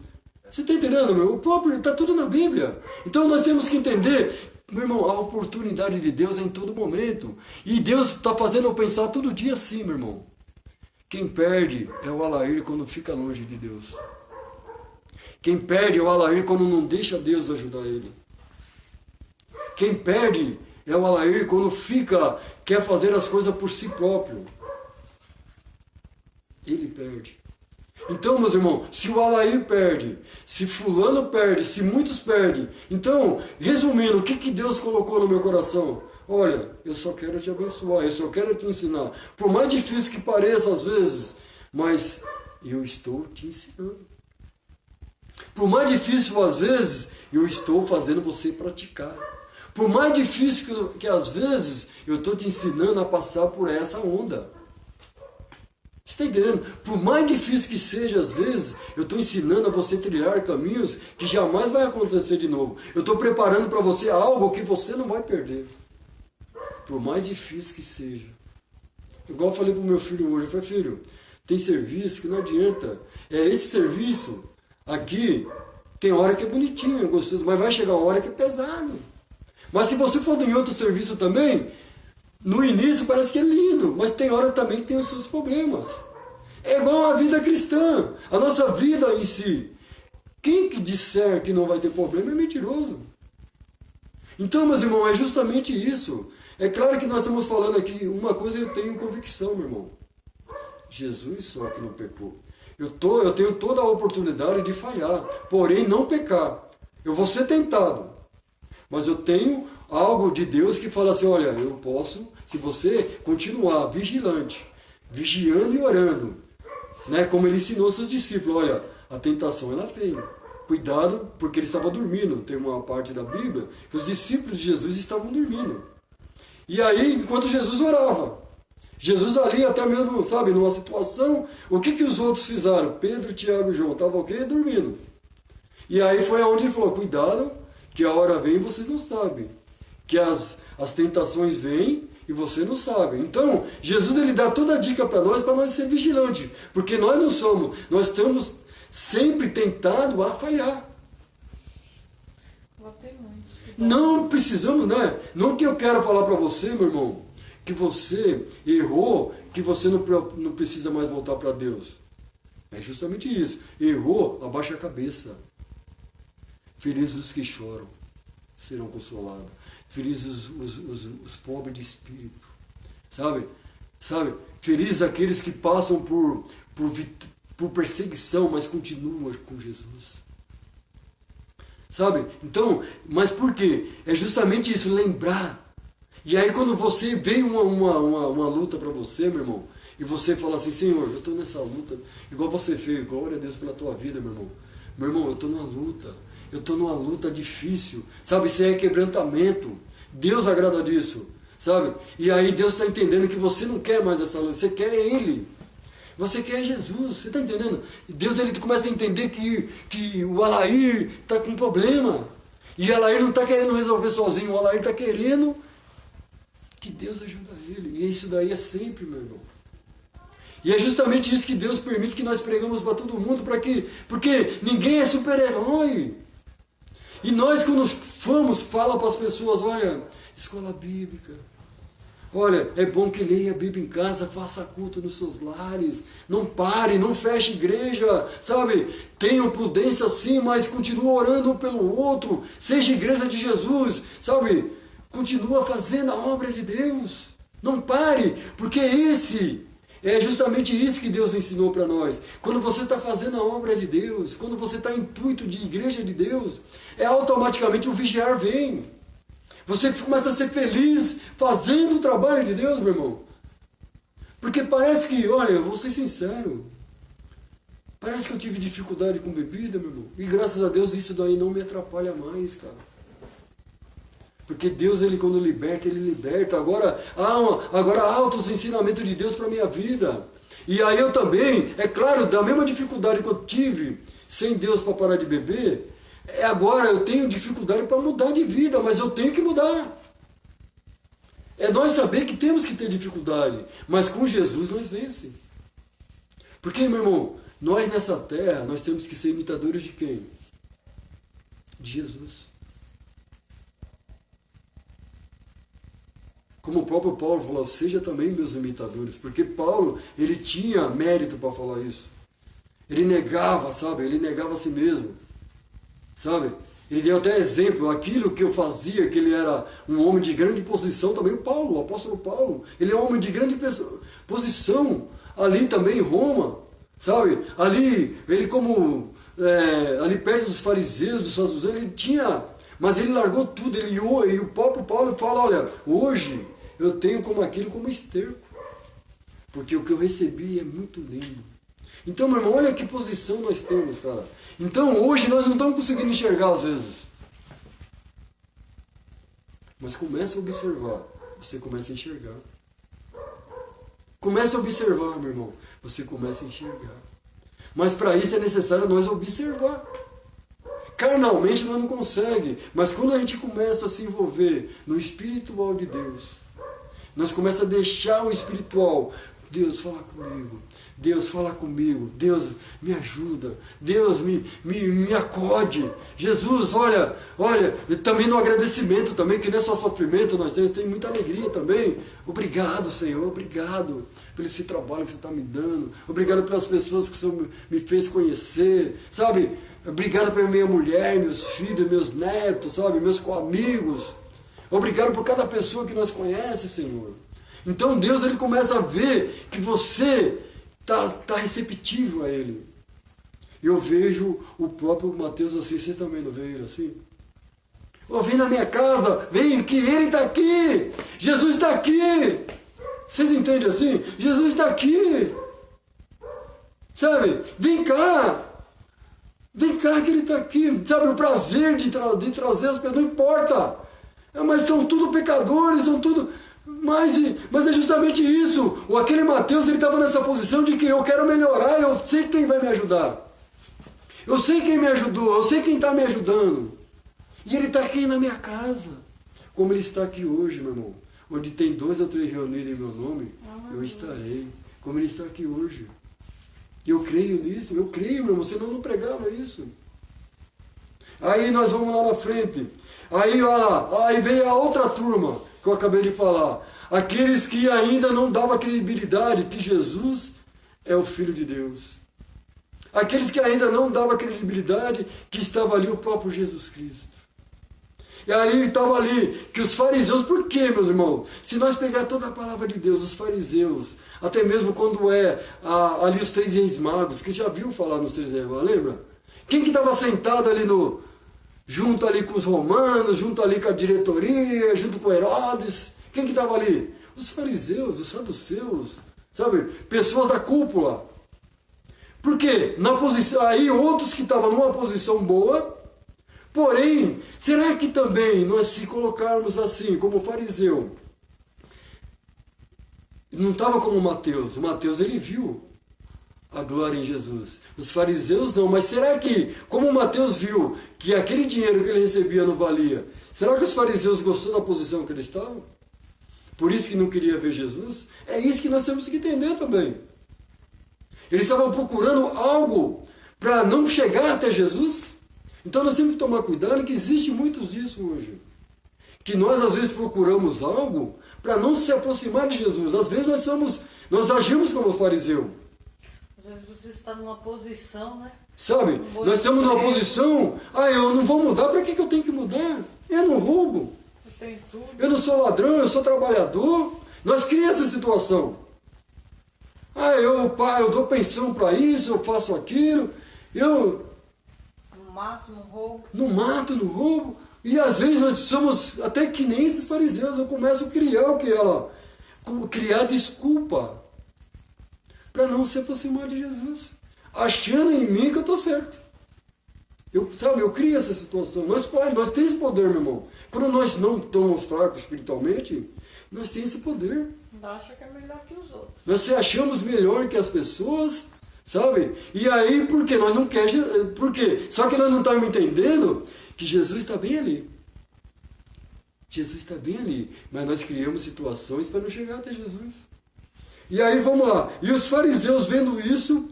Você está entendendo, meu? O próprio está tudo na Bíblia. Então nós temos que entender, meu irmão, a oportunidade de Deus é em todo momento. E Deus está fazendo eu pensar todo dia assim, meu irmão. Quem perde é o Alair quando fica longe de Deus. Quem perde é o Alair quando não deixa Deus ajudar ele. Quem perde é o Alair quando quer fazer as coisas por si próprio. Ele perde. Então, meus irmãos, se o Alair perde, se fulano perde, se muitos perdem, então, resumindo, o que Deus colocou no meu coração? Olha, eu só quero te abençoar, eu só quero te ensinar. Por mais difícil que pareça às vezes, mas eu estou te ensinando. Por mais difícil às vezes, eu estou fazendo você praticar. Por mais difícil que às vezes, eu estou te ensinando a passar por essa onda. Você está entendendo? Por mais difícil que seja, às vezes, eu estou ensinando a você trilhar caminhos que jamais vai acontecer de novo. Eu estou preparando para você algo que você não vai perder. Por mais difícil que seja. Igual eu falei para o meu filho hoje, eu falei, filho, tem serviço que não adianta. Esse serviço aqui, tem hora que é bonitinho, é gostoso, mas vai chegar uma hora que é pesado. Mas se você for em outro serviço também, no início parece que é lindo, mas tem hora também que tem os seus problemas. É igual a vida cristã, a nossa vida em si. Quem que disser que não vai ter problema é mentiroso. Então, meus irmãos, é justamente isso. É claro que nós estamos falando aqui, uma coisa eu tenho convicção, meu irmão. Jesus só que não pecou. Eu tenho toda a oportunidade de falhar, porém não pecar. Eu vou ser tentado, mas eu tenho algo de Deus que fala assim, olha, eu posso, se você continuar vigilante, vigiando e orando, né, como ele ensinou seus discípulos, olha, a tentação ela veio. Cuidado, porque ele estava dormindo. Tem uma parte da Bíblia que os discípulos de Jesus estavam dormindo. E aí, enquanto Jesus orava, Jesus ali até mesmo, sabe, numa situação, o que os outros fizeram? Pedro, Tiago e João, estavam o quê? Dormindo. E aí foi aonde ele falou, cuidado, que a hora vem e vocês não sabem. Que as tentações vêm e você não sabe. Então, Jesus ele dá toda a dica para nós ser vigilantes. Porque nós não somos, nós estamos sempre tentados a falhar. Não precisamos, né? Não que eu quero falar para você, meu irmão, que você errou, que você não precisa mais voltar para Deus. É justamente isso. Errou, abaixa a cabeça. Felizes os que choram, serão consolados. Felizes os pobres de espírito. Sabe? Felizes aqueles que passam por perseguição, mas continuam com Jesus. Sabe? Então, mas por quê? É justamente isso, lembrar. E aí quando você vem uma luta para você, meu irmão, e você fala assim, Senhor, eu estou nessa luta, igual você fez, glória a Deus pela tua vida, meu irmão. Meu irmão, eu estou numa luta. Eu estou numa luta difícil. Sabe, isso é quebrantamento. Deus agrada disso. Sabe? E aí Deus está entendendo que você não quer mais essa luta, você quer Ele. Você quer Jesus, você está entendendo? E Deus ele começa a entender que o Alair está com um problema. E o Alair não está querendo resolver sozinho, o Alair está querendo que Deus ajude ele. E isso daí é sempre, meu irmão. E é justamente isso que Deus permite que nós pregamos para todo mundo, para quê? Porque ninguém é super-herói. E nós, quando fomos, fala para as pessoas, olha, escola bíblica. Olha, é bom que leia a Bíblia em casa, faça culto nos seus lares. Não pare, não feche igreja, sabe? Tenham prudência sim, mas continue orando um pelo outro. Seja igreja de Jesus, sabe? Continua fazendo a obra de Deus. Não pare, porque é justamente isso que Deus ensinou para nós. Quando você está fazendo a obra de Deus, quando você está em intuito de igreja de Deus, automaticamente o vigiar vem. Você começa a ser feliz fazendo o trabalho de Deus, meu irmão. Porque parece que, olha, eu vou ser sincero, parece que eu tive dificuldade com bebida, meu irmão. E graças a Deus isso daí não me atrapalha mais, cara. Porque Deus, ele quando liberta, ele liberta. Agora há altos ensinamentos de Deus para a minha vida. E aí eu também, é claro, da mesma dificuldade que eu tive sem Deus para parar de beber, agora eu tenho dificuldade para mudar de vida, mas eu tenho que mudar. É nós saber que temos que ter dificuldade, mas com Jesus nós vencemos. Porque, meu irmão, nós nessa terra, nós temos que ser imitadores de quem? De Jesus. Como o próprio Paulo falou, seja também meus imitadores, porque Paulo, ele tinha mérito para falar isso. Ele negava, sabe? Ele negava a si mesmo, sabe? Ele deu até exemplo, aquilo que eu fazia, que ele era um homem de grande posição, também o apóstolo Paulo, ele é um homem de grande posição, ali também em Roma, sabe? Ali, ele ali perto dos fariseus, dos saduceus, ele tinha... Mas ele largou tudo, e o próprio Paulo fala, olha, hoje eu tenho como aquilo como esterco, porque o que eu recebi é muito lindo. Então, meu irmão, olha que posição nós temos, cara. Então, hoje nós não estamos conseguindo enxergar às vezes. Mas começa a observar, você começa a enxergar. Começa a observar, meu irmão, você começa a enxergar. Mas para isso é necessário nós observar. Carnalmente nós não conseguimos, mas quando a gente começa a se envolver no espiritual de Deus, nós começamos a deixar o espiritual, Deus fala comigo, Deus fala comigo, Deus me ajuda, Deus me acode, Jesus, olha, também no agradecimento também, que não é só sofrimento, nós tem muita alegria também, obrigado Senhor, obrigado pelo esse trabalho que você está me dando, obrigado pelas pessoas que você me fez conhecer, sabe? Obrigado pela minha mulher, meus filhos, meus netos, sabe? Meus amigos. Obrigado por cada pessoa que nós conhece, Senhor. Então Deus ele começa a ver que você está receptivo a Ele. Eu vejo o próprio Mateus assim, você também não vê ele assim? Oh, vem na minha casa, vem que Ele está aqui. Jesus está aqui. Vocês entendem assim? Jesus está aqui. Sabe? Vem cá. Vem cá que Ele está aqui, sabe, o prazer de trazer as pessoas, não importa, mas são tudo pecadores, são tudo, mas é justamente isso, aquele Mateus, ele estava nessa posição de que eu quero melhorar, eu sei quem vai me ajudar, eu sei quem me ajudou, eu sei quem está me ajudando, e ele está aqui na minha casa, como ele está aqui hoje, meu irmão, onde tem 2 ou 3 reunidos em meu nome, eu estarei, como ele está aqui hoje. Eu creio nisso, meu irmão, senão eu não pregava isso. Aí nós vamos lá na frente. Aí, olha lá, aí veio a outra turma que eu acabei de falar. Aqueles que ainda não davam credibilidade que Jesus é o Filho de Deus. Aqueles que ainda não davam credibilidade que estava ali o próprio Jesus Cristo. E aí estava ali, que os fariseus, por quê, meus irmãos? Se nós pegar toda a palavra de Deus, os fariseus, até mesmo quando ali os 3 reis magos, que já viu falar nos 3 reis magos, lembra? Quem que estava sentado ali junto ali com os romanos, junto ali com a diretoria, junto com Herodes? Quem que estava ali? Os fariseus, os saduceus, sabe? Pessoas da cúpula. Por quê? Aí outros que estavam numa posição boa, porém, será que também nós se colocarmos assim, como fariseu, não estava como Mateus. O Mateus, ele viu a glória em Jesus. Os fariseus não, mas será que, como Mateus viu que aquele dinheiro que ele recebia não valia, será que os fariseus gostou da posição que eles estavam? Por isso que não queria ver Jesus? É isso que nós temos que entender também. Eles estavam procurando algo para não chegar até Jesus. Então nós temos que tomar cuidado, que existe muitos disso hoje. Que nós às vezes procuramos algo para não se aproximar de Jesus. Às vezes nós agimos como fariseu. Às vezes você está numa posição, né? Sabe, nós estamos numa posição, eu não vou mudar, para que eu tenho que mudar? Eu não roubo. Eu tenho tudo. Eu não sou ladrão, eu sou trabalhador. Nós criamos essa situação. Eu dou pensão para isso, eu faço aquilo. Eu Não mato, não roubo. não mato, não roubo. E às vezes nós somos até que nem esses fariseus. Eu começo a criar criar desculpa para não se aproximar de Jesus, achando em mim que eu estou certo. Eu crio essa situação. Nós temos esse poder, meu irmão. Quando nós não estamos fracos espiritualmente, nós temos esse poder. Acha que é melhor que os outros. Nós se achamos melhor que as pessoas, sabe? E aí, por quê? Nós não queremos. Por quê? Só que nós não estamos entendendo que Jesus está bem ali. Jesus está bem ali. Mas nós criamos situações para não chegar até Jesus. E aí, vamos lá. E os fariseus, vendo isso,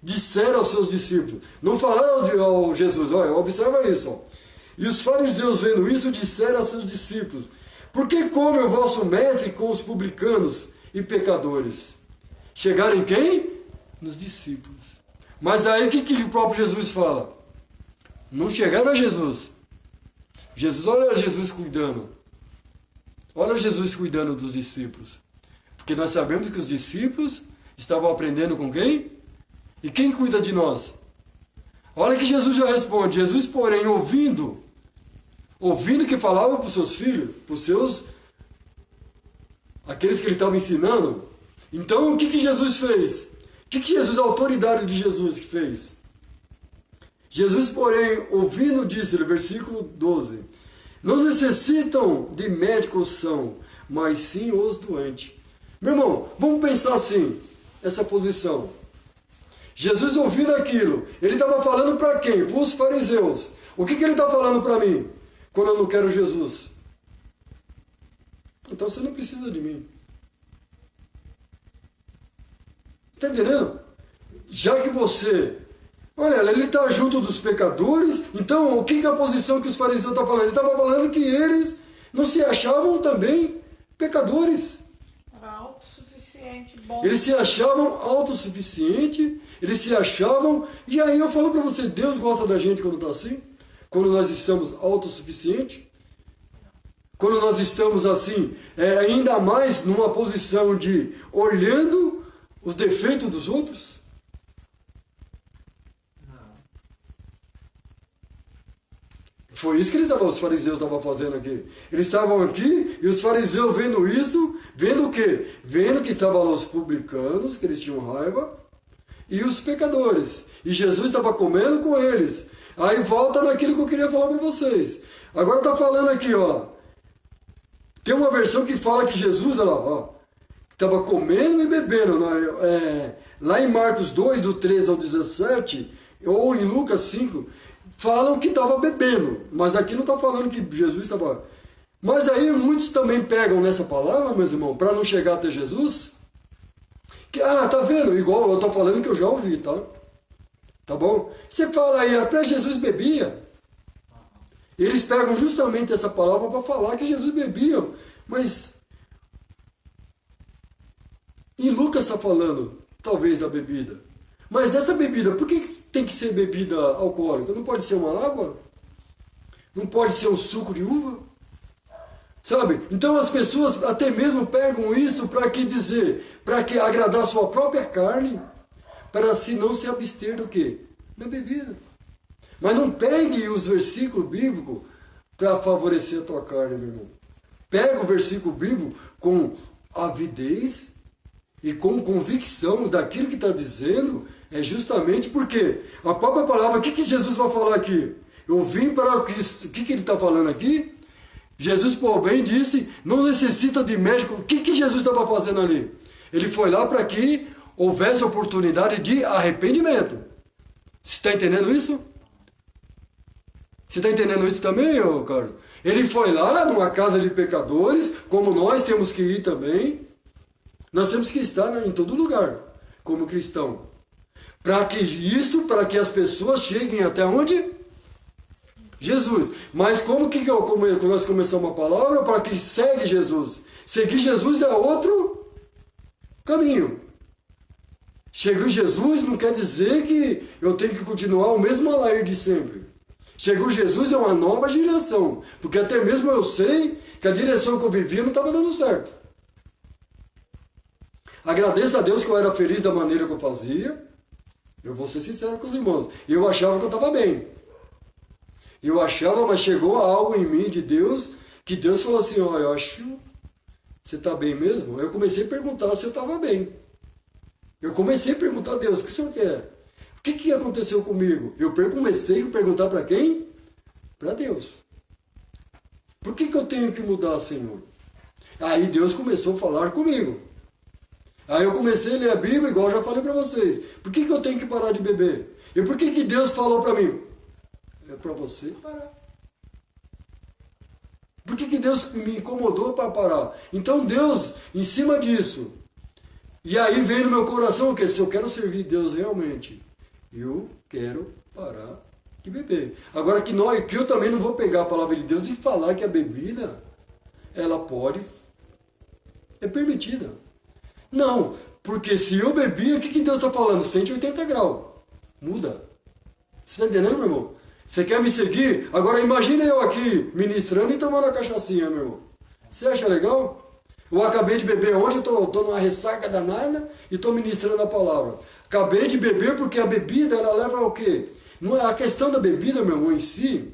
disseram aos seus discípulos. Não falaram ao Jesus, olha, observa isso. Ó. E os fariseus, vendo isso, disseram aos seus discípulos: por que come o vosso mestre com os publicanos e pecadores? Chegaram em quem? Nos discípulos. Mas aí o que o próprio Jesus fala? Não chegaram a Jesus. Olha Jesus cuidando. Olha Jesus cuidando dos discípulos. Porque nós sabemos que os discípulos estavam aprendendo com quem? E quem cuida de nós? Olha que Jesus já responde. Jesus, porém, ouvindo que falava para os seus filhos, aqueles que ele estava ensinando. Então, o que Jesus fez? O que Jesus, a autoridade de Jesus que fez? Jesus, porém, ouvindo, disse-lhe, versículo 12, não necessitam de médicos são, mas sim os doentes. Meu irmão, vamos pensar assim, essa posição. Jesus ouvindo aquilo, ele estava falando para quem? Para os fariseus. O que ele está falando para mim? Quando eu não quero Jesus. Então você não precisa de mim. Está entendendo? Já que você... Olha, ele está junto dos pecadores. Então, o que é a posição que os fariseus estão falando? Ele estava falando que eles não se achavam também pecadores. Era autossuficiente, bom. Eles se achavam autossuficientes. Eles se achavam... E aí eu falo para você, Deus gosta da gente quando está assim? Quando nós estamos autossuficientes? Quando nós estamos assim, ainda mais numa posição de olhando os defeitos dos outros? Foi isso que os fariseus estavam fazendo aqui. Eles estavam aqui e os fariseus vendo isso, vendo o quê? Vendo que estavam lá os publicanos, que eles tinham raiva, e os pecadores. E Jesus estava comendo com eles. Aí volta naquilo que eu queria falar para vocês. Agora está falando aqui, ó. Tem uma versão que fala que Jesus, olha lá, ó, estava comendo e bebendo. Lá em Marcos 2, do 13 ao 17, ou em Lucas 5, falam que estava bebendo. Mas aqui não está falando que Jesus estava... Mas aí muitos também pegam nessa palavra, meus irmãos, para não chegar até Jesus. Que, tá vendo? Igual eu estou falando que eu já ouvi, tá? Tá bom? Você fala aí, até Jesus bebia. Eles pegam justamente essa palavra para falar que Jesus bebia. Mas em Lucas está falando, talvez, da bebida. Mas essa bebida, por que tem que ser bebida alcoólica? Não pode ser uma água? Não pode ser um suco de uva? Sabe? Então as pessoas até mesmo pegam isso para que dizer? Para que agradar a sua própria carne, para se não se abster do quê? Da bebida. Mas não pegue os versículos bíblicos para favorecer a tua carne, meu irmão. Pega o versículo bíblico com avidez e com convicção daquilo que está dizendo, é justamente porque a própria palavra, o que Jesus vai falar aqui? Eu vim para o Cristo. O que ele está falando aqui? Jesus, por bem, disse, não necessita de médico. O que Jesus estava fazendo ali? Ele foi lá para que houvesse oportunidade de arrependimento. Você está entendendo isso? Você está entendendo isso também, ô Carlos? Ele foi lá numa casa de pecadores, como nós temos que ir também. Nós temos que estar em todo lugar, como cristão. Para que as pessoas cheguem até onde? Jesus. Mas como nós começamos a palavra? Para que segue Jesus. Seguir Jesus é outro caminho. Seguir Jesus não quer dizer que eu tenho que continuar o mesmo alair de sempre. Seguir Jesus é uma nova direção. Porque até mesmo eu sei que a direção que eu vivia não estava dando certo. Agradeço a Deus que eu era feliz da maneira que eu fazia. Eu vou ser sincero com os irmãos. Eu achava que eu estava bem. Eu achava, mas chegou algo em mim de Deus, que Deus falou assim, olha, eu acho que você está bem mesmo? Eu comecei a perguntar se eu estava bem. Eu comecei a perguntar a Deus, o que o Senhor quer? O que aconteceu comigo? Eu comecei a perguntar para quem? Para Deus. Por que eu tenho que mudar, Senhor? Aí Deus começou a falar comigo. Aí eu comecei a ler a Bíblia, igual eu já falei para vocês. Por que eu tenho que parar de beber? E por que Deus falou para mim? É para você parar. Por que Deus me incomodou para parar? Então Deus, em cima disso, e aí veio no meu coração o quê? Se eu quero servir Deus realmente, eu quero parar de beber. Agora que eu também não vou pegar a palavra de Deus e falar que a bebida, ela é permitida. Não, porque se eu bebi, o que Deus está falando? 180 graus. Muda. Você está entendendo, meu irmão? Você quer me seguir? Agora imagina eu aqui ministrando e tomando a cachaçinha, meu irmão. Você acha legal? Eu acabei de beber ontem, estou numa ressaca danada e estou ministrando a palavra. Acabei de beber porque a bebida, ela leva ao quê? A questão da bebida, meu irmão, em si,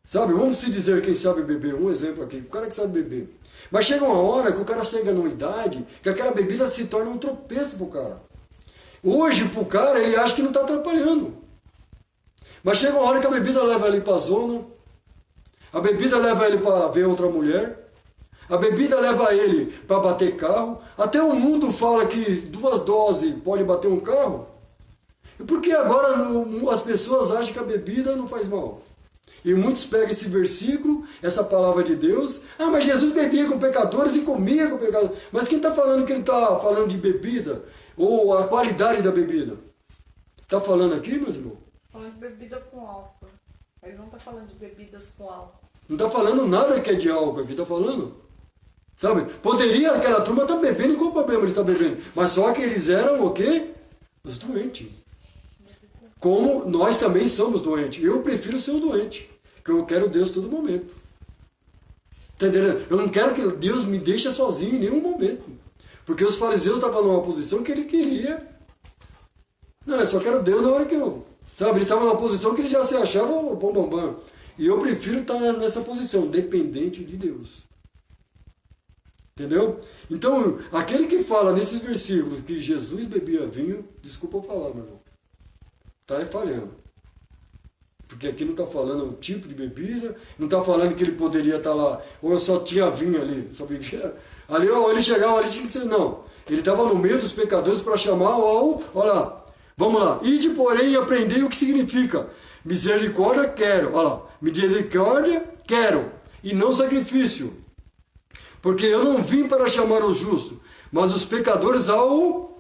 sabe? Vamos se dizer quem sabe beber. Um exemplo aqui, o cara que sabe beber. Mas chega uma hora que o cara chega numa idade que aquela bebida se torna um tropeço pro cara. Hoje, pro cara, ele acha que não está atrapalhando. Mas chega uma hora que a bebida leva ele para a zona, a bebida leva ele para ver outra mulher, a bebida leva ele para bater carro. Até o mundo fala que 2 doses pode bater um carro. E por que agora as pessoas acham que a bebida não faz mal? E muitos pegam esse versículo, essa palavra de Deus. Ah, mas Jesus bebia com pecadores e comia com pecadores. Mas quem está falando que ele está falando de bebida? Ou a qualidade da bebida? Está falando aqui, meus irmãos? Falando de bebida com álcool. Ele não está falando de bebidas com álcool. Não está falando nada que é de álcool aqui, está falando? Sabe? Poderia aquela turma estar bebendo, qual o problema de estar bebendo? Mas só que eles eram o quê? Os doentes. Como nós também somos doentes. Eu prefiro ser um doente. Porque eu quero Deus todo momento. Está entendendo? Eu não quero que Deus me deixe sozinho em nenhum momento. Porque os fariseus estavam numa posição que ele queria. Não, eu só quero Deus na hora que eu... Sabe, eles estavam numa posição que eles já se achavam bom, bom, bom. E eu prefiro estar nessa posição, dependente de Deus. Entendeu? Então, aquele que fala nesses versículos que Jesus bebia vinho, desculpa eu falar, meu irmão, está falhando. Porque aqui não está falando o tipo de bebida, não está falando que ele poderia estar lá, ou só tinha vinho ali, só bebia. Ali, ou ele chegava ali, tinha que ser, não. Ele estava no meio dos pecadores para chamar olha lá, vamos lá. Ide, porém, e aprendei o que significa. Misericórdia, quero. Olha lá, misericórdia, quero. E não sacrifício. Porque eu não vim para chamar o justo, mas os pecadores ao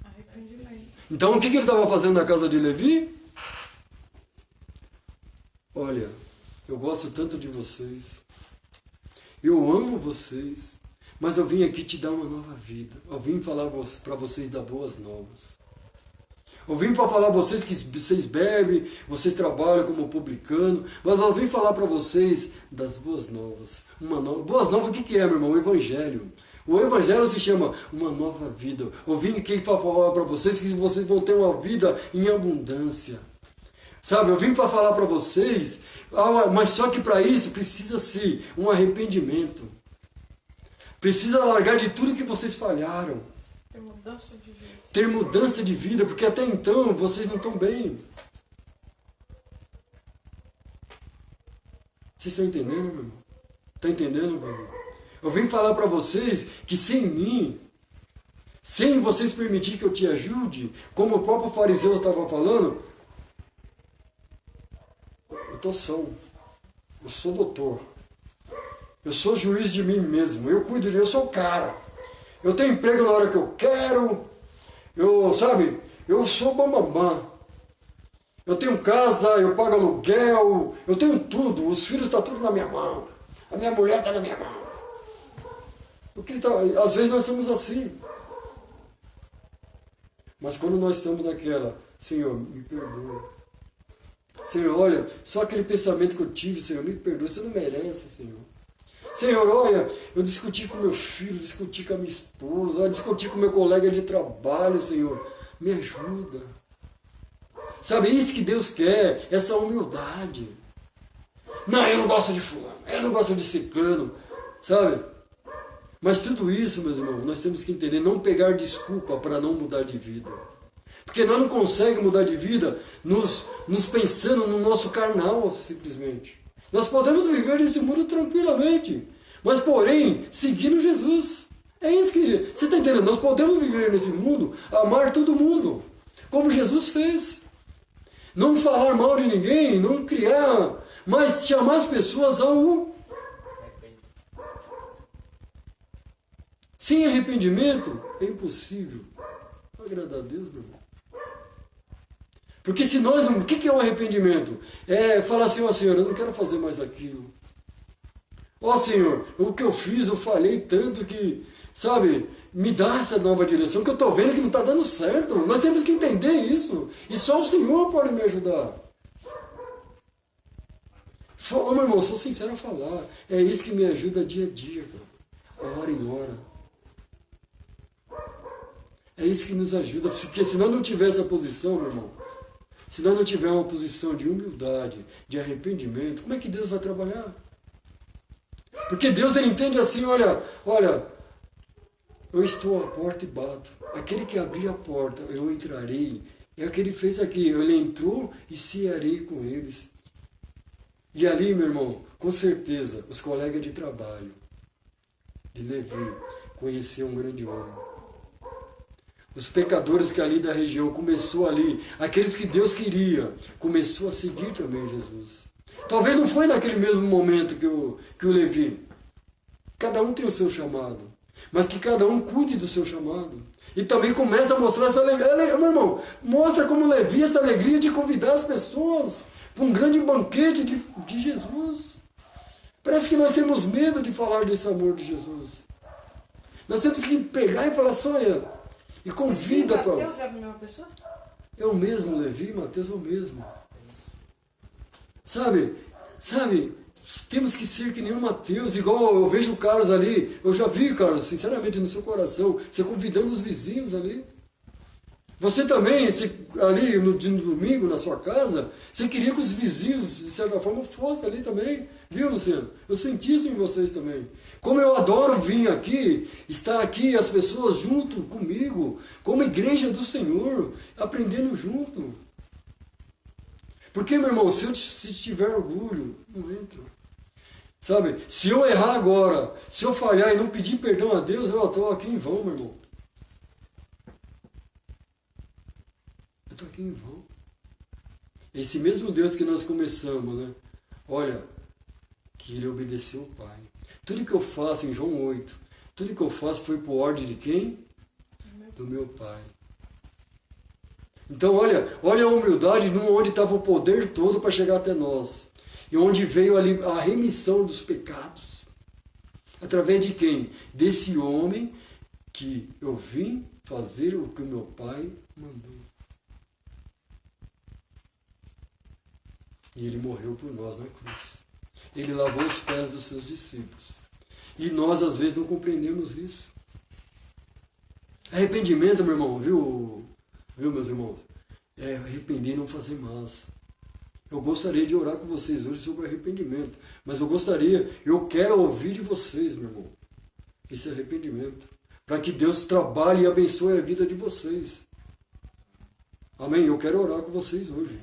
arrependimento. Então, o que ele estava fazendo na casa de Levi? Olha, eu gosto tanto de vocês. Eu amo vocês. Mas eu vim aqui te dar uma nova vida. Eu vim falar para vocês das boas novas. Eu vim para falar para vocês que vocês bebem, vocês trabalham como publicano, mas eu vim falar para vocês das boas novas. Boas novas, o que é, meu irmão? O Evangelho. O Evangelho se chama uma nova vida. Eu vim aqui para falar para vocês que vocês vão ter uma vida em abundância. Sabe, eu vim para falar para vocês, mas só que para isso precisa-se um arrependimento. Precisa largar de tudo que vocês falharam. Ter mudança de vida. Ter mudança de vida, porque até então vocês não estão bem. Vocês estão entendendo, meu irmão? Está entendendo, meu irmão? Eu vim falar para vocês que sem mim, sem vocês permitir que eu te ajude, como o próprio fariseu estava falando, eu estou são, eu sou doutor, eu sou juiz de mim mesmo, eu cuido de mim, eu sou o cara, eu tenho emprego na hora que eu quero, eu sou bambambam, eu tenho casa, eu pago aluguel, eu tenho tudo, os filhos estão tudo na minha mão, a minha mulher está na minha mão. Porque às vezes nós somos assim. Mas quando nós estamos naquela, Senhor, me perdoa. Senhor, olha, só aquele pensamento que eu tive, Senhor, me perdoa, você não merece, Senhor. Senhor, olha, eu discuti com meu filho, discuti com a minha esposa, eu discuti com meu colega de trabalho, Senhor, me ajuda. Sabe, é isso que Deus quer, essa humildade. Não, eu não gosto de fulano, eu não gosto de ciclano, sabe? Mas tudo isso, meus irmãos, nós temos que entender, não pegar desculpa para não mudar de vida. Porque nós não conseguimos mudar de vida nos pensando no nosso carnal, simplesmente. Nós podemos viver nesse mundo tranquilamente, mas porém, seguindo Jesus. É isso que você está entendendo? Nós podemos viver nesse mundo, amar todo mundo, como Jesus fez. Não falar mal de ninguém, não criar, mas chamar as pessoas ao... Sem arrependimento, é impossível agradar a Deus, meu irmão. Porque se nós não... O que é um arrependimento? É falar assim, ó Senhor, eu não quero fazer mais aquilo. Ó Senhor, o que eu fiz, eu falhei tanto que, sabe, me dá essa nova direção, que eu estou vendo que não está dando certo. Nós temos que entender isso. E só o Senhor pode me ajudar. Ô meu irmão, sou sincero a falar. É isso que me ajuda dia a dia, cara. Hora em hora. É isso que nos ajuda, porque se nós não tiver essa posição, meu irmão, se nós não tiver uma posição de humildade, de arrependimento, como é que Deus vai trabalhar? Porque Deus, ele entende assim, olha, eu estou à porta e bato. Aquele que abrir a porta, eu entrarei. É o que ele fez aqui, ele entrou e cearei com eles. E ali, meu irmão, com certeza, os colegas de trabalho de Levi conheciam um grande homem. Os pecadores que ali da região começou ali, aqueles que Deus queria, começou a seguir também Jesus. Talvez não foi naquele mesmo momento que o Levi. Cada um tem o seu chamado, mas que cada um cuide do seu chamado. E também começa a mostrar essa alegria. Meu irmão, mostra como Levi essa alegria de convidar as pessoas para um grande banquete de Jesus. Parece que nós temos medo de falar desse amor de Jesus. Nós temos que pegar e falar, Sônia, e convida para... Mateus é a mesma pessoa? É o mesmo, Levi, Mateus é o mesmo. Sabe, temos que ser que nem o Mateus, igual eu vejo o Carlos ali, eu já vi, Carlos, sinceramente, no seu coração, você convidando os vizinhos ali. Você também, ali no domingo, na sua casa, você queria que os vizinhos, de certa forma, fossem ali também. Viu, Luciano? Eu senti isso em vocês também. Como eu adoro vir aqui, estar aqui, as pessoas junto comigo, como igreja do Senhor, aprendendo junto. Porque, meu irmão, se tiver orgulho, não entro. Sabe, se eu errar agora, se eu falhar e não pedir perdão a Deus, eu estou aqui em vão, meu irmão. Eu estou aqui em vão. Esse mesmo Deus que nós começamos, né? Olha, que ele obedeceu o Pai. Tudo que eu faço, em João 8, tudo que eu faço foi por ordem de quem? Do meu Pai. Então, olha a humildade onde estava o poder todo para chegar até nós. E onde veio ali a remissão dos pecados. Através de quem? Desse homem que eu vim fazer o que o meu Pai mandou. E ele morreu por nós na cruz. Ele lavou os pés dos seus discípulos. E nós, às vezes, não compreendemos isso. Arrependimento, meu irmão, viu, meus irmãos? É arrepender e não fazer mais. Eu gostaria de orar com vocês hoje sobre arrependimento. Mas eu quero ouvir de vocês, meu irmão, esse arrependimento. Para que Deus trabalhe e abençoe a vida de vocês. Amém? Eu quero orar com vocês hoje.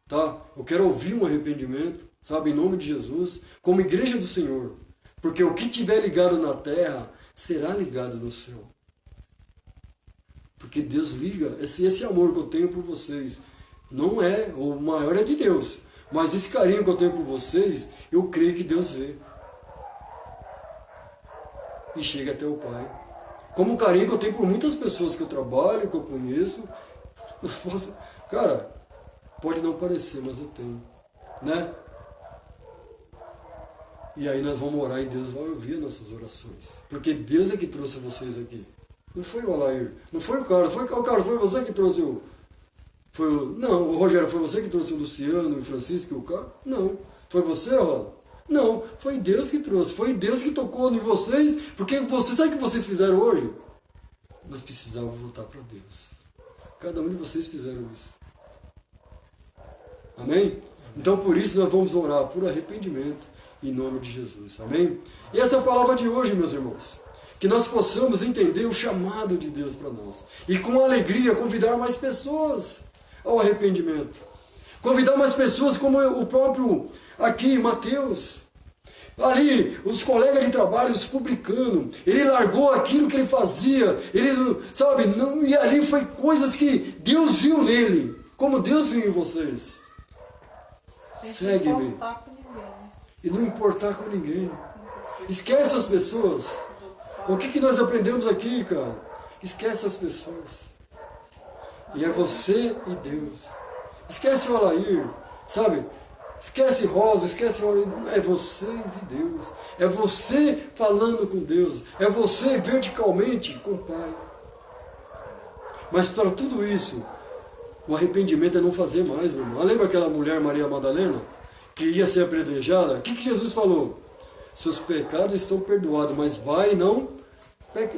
Tá? Eu quero ouvir um arrependimento, sabe, em nome de Jesus, como igreja do Senhor. Porque o que tiver ligado na terra, será ligado no céu. Porque Deus liga, esse amor que eu tenho por vocês, não é, o maior é de Deus. Mas esse carinho que eu tenho por vocês, eu creio que Deus vê. E chega até o Pai. Como o carinho que eu tenho por muitas pessoas que eu trabalho, que eu conheço. Cara, pode não parecer, mas eu tenho. Né? E aí nós vamos orar e Deus vai ouvir nossas orações. Porque Deus é que trouxe vocês aqui. Não foi o Alair, não foi o Carlos, foi você que trouxe o... Não, o Rogério, foi você que trouxe o Luciano, o Francisco e o Carlos? Não. Foi você, Rola? Não, foi Deus que trouxe, foi Deus que tocou em vocês, porque vocês, sabe o que vocês fizeram hoje? Nós precisávamos voltar para Deus. Cada um de vocês fizeram isso. Amém? Então por isso nós vamos orar por arrependimento em nome de Jesus. Amém? E essa é a palavra de hoje, meus irmãos. Que nós possamos entender o chamado de Deus para nós. E com alegria convidar mais pessoas ao arrependimento. Convidar mais pessoas como o próprio aqui, Mateus. Ali, os colegas de trabalho, os publicanos, ele largou aquilo que ele fazia, ele, sabe, não, e ali foi coisas que Deus viu nele, como Deus viu em vocês. Segue-me. E não importar com ninguém. Esquece as pessoas. O que nós aprendemos aqui, cara? Esquece as pessoas. E é você e Deus. Esquece o Alair, sabe? Esquece Rosa, esquece o Alair. É vocês e Deus. É você falando com Deus. É você verticalmente com o Pai. Mas para tudo isso, o arrependimento é não fazer mais, meu irmão. Lembra aquela mulher Maria Madalena? Que ia ser apedrejada? O que Jesus falou? Seus pecados estão perdoados, mas vai e não...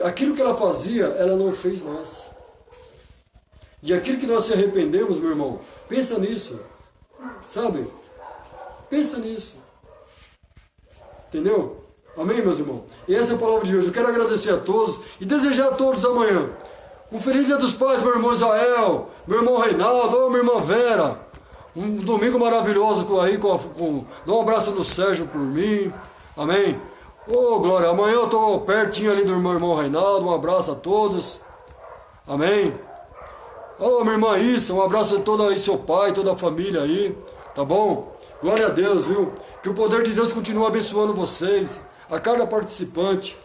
Aquilo que ela fazia, ela não fez mais. E aquilo que nós se arrependemos, meu irmão, pensa nisso. Sabe? Pensa nisso. Entendeu? Amém, meus irmãos? E essa é a palavra de hoje. Eu quero agradecer a todos e desejar a todos amanhã um feliz Dia dos Pais, meu irmão Israel, meu irmão Reinaldo, minha irmã Vera. Um domingo maravilhoso aí, dá um abraço no Sérgio por mim. Amém? Ô, Glória, amanhã eu estou pertinho ali do meu irmão Reinaldo, um abraço a todos. Amém? Ô, minha irmã Issa, um abraço a todo aí, seu pai, toda a família aí, tá bom? Glória a Deus, viu? Que o poder de Deus continue abençoando vocês, a cada participante.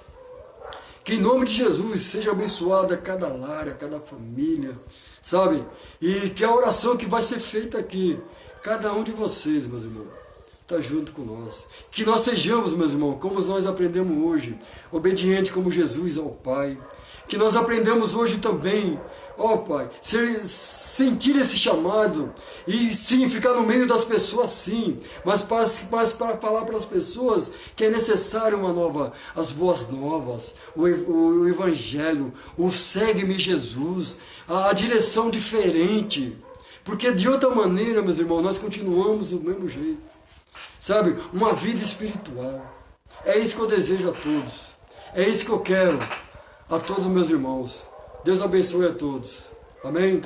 Que em nome de Jesus seja abençoada cada lar, a cada família, sabe? E que a oração que vai ser feita aqui, cada um de vocês, meus irmãos, está junto com nós. Que nós sejamos, meus irmãos, como nós aprendemos hoje, obediente como Jesus ao Pai. Que nós aprendemos hoje também, ó Pai, sentir esse chamado e sim, ficar no meio das pessoas sim, mas para falar para as pessoas que é necessário uma nova, as boas novas, o Evangelho, o segue-me Jesus, a direção diferente, porque de outra maneira, meus irmãos, nós continuamos do mesmo jeito. Sabe, uma vida espiritual. É isso que eu desejo a todos. É isso que eu quero a todos os meus irmãos. Deus abençoe a todos. Amém?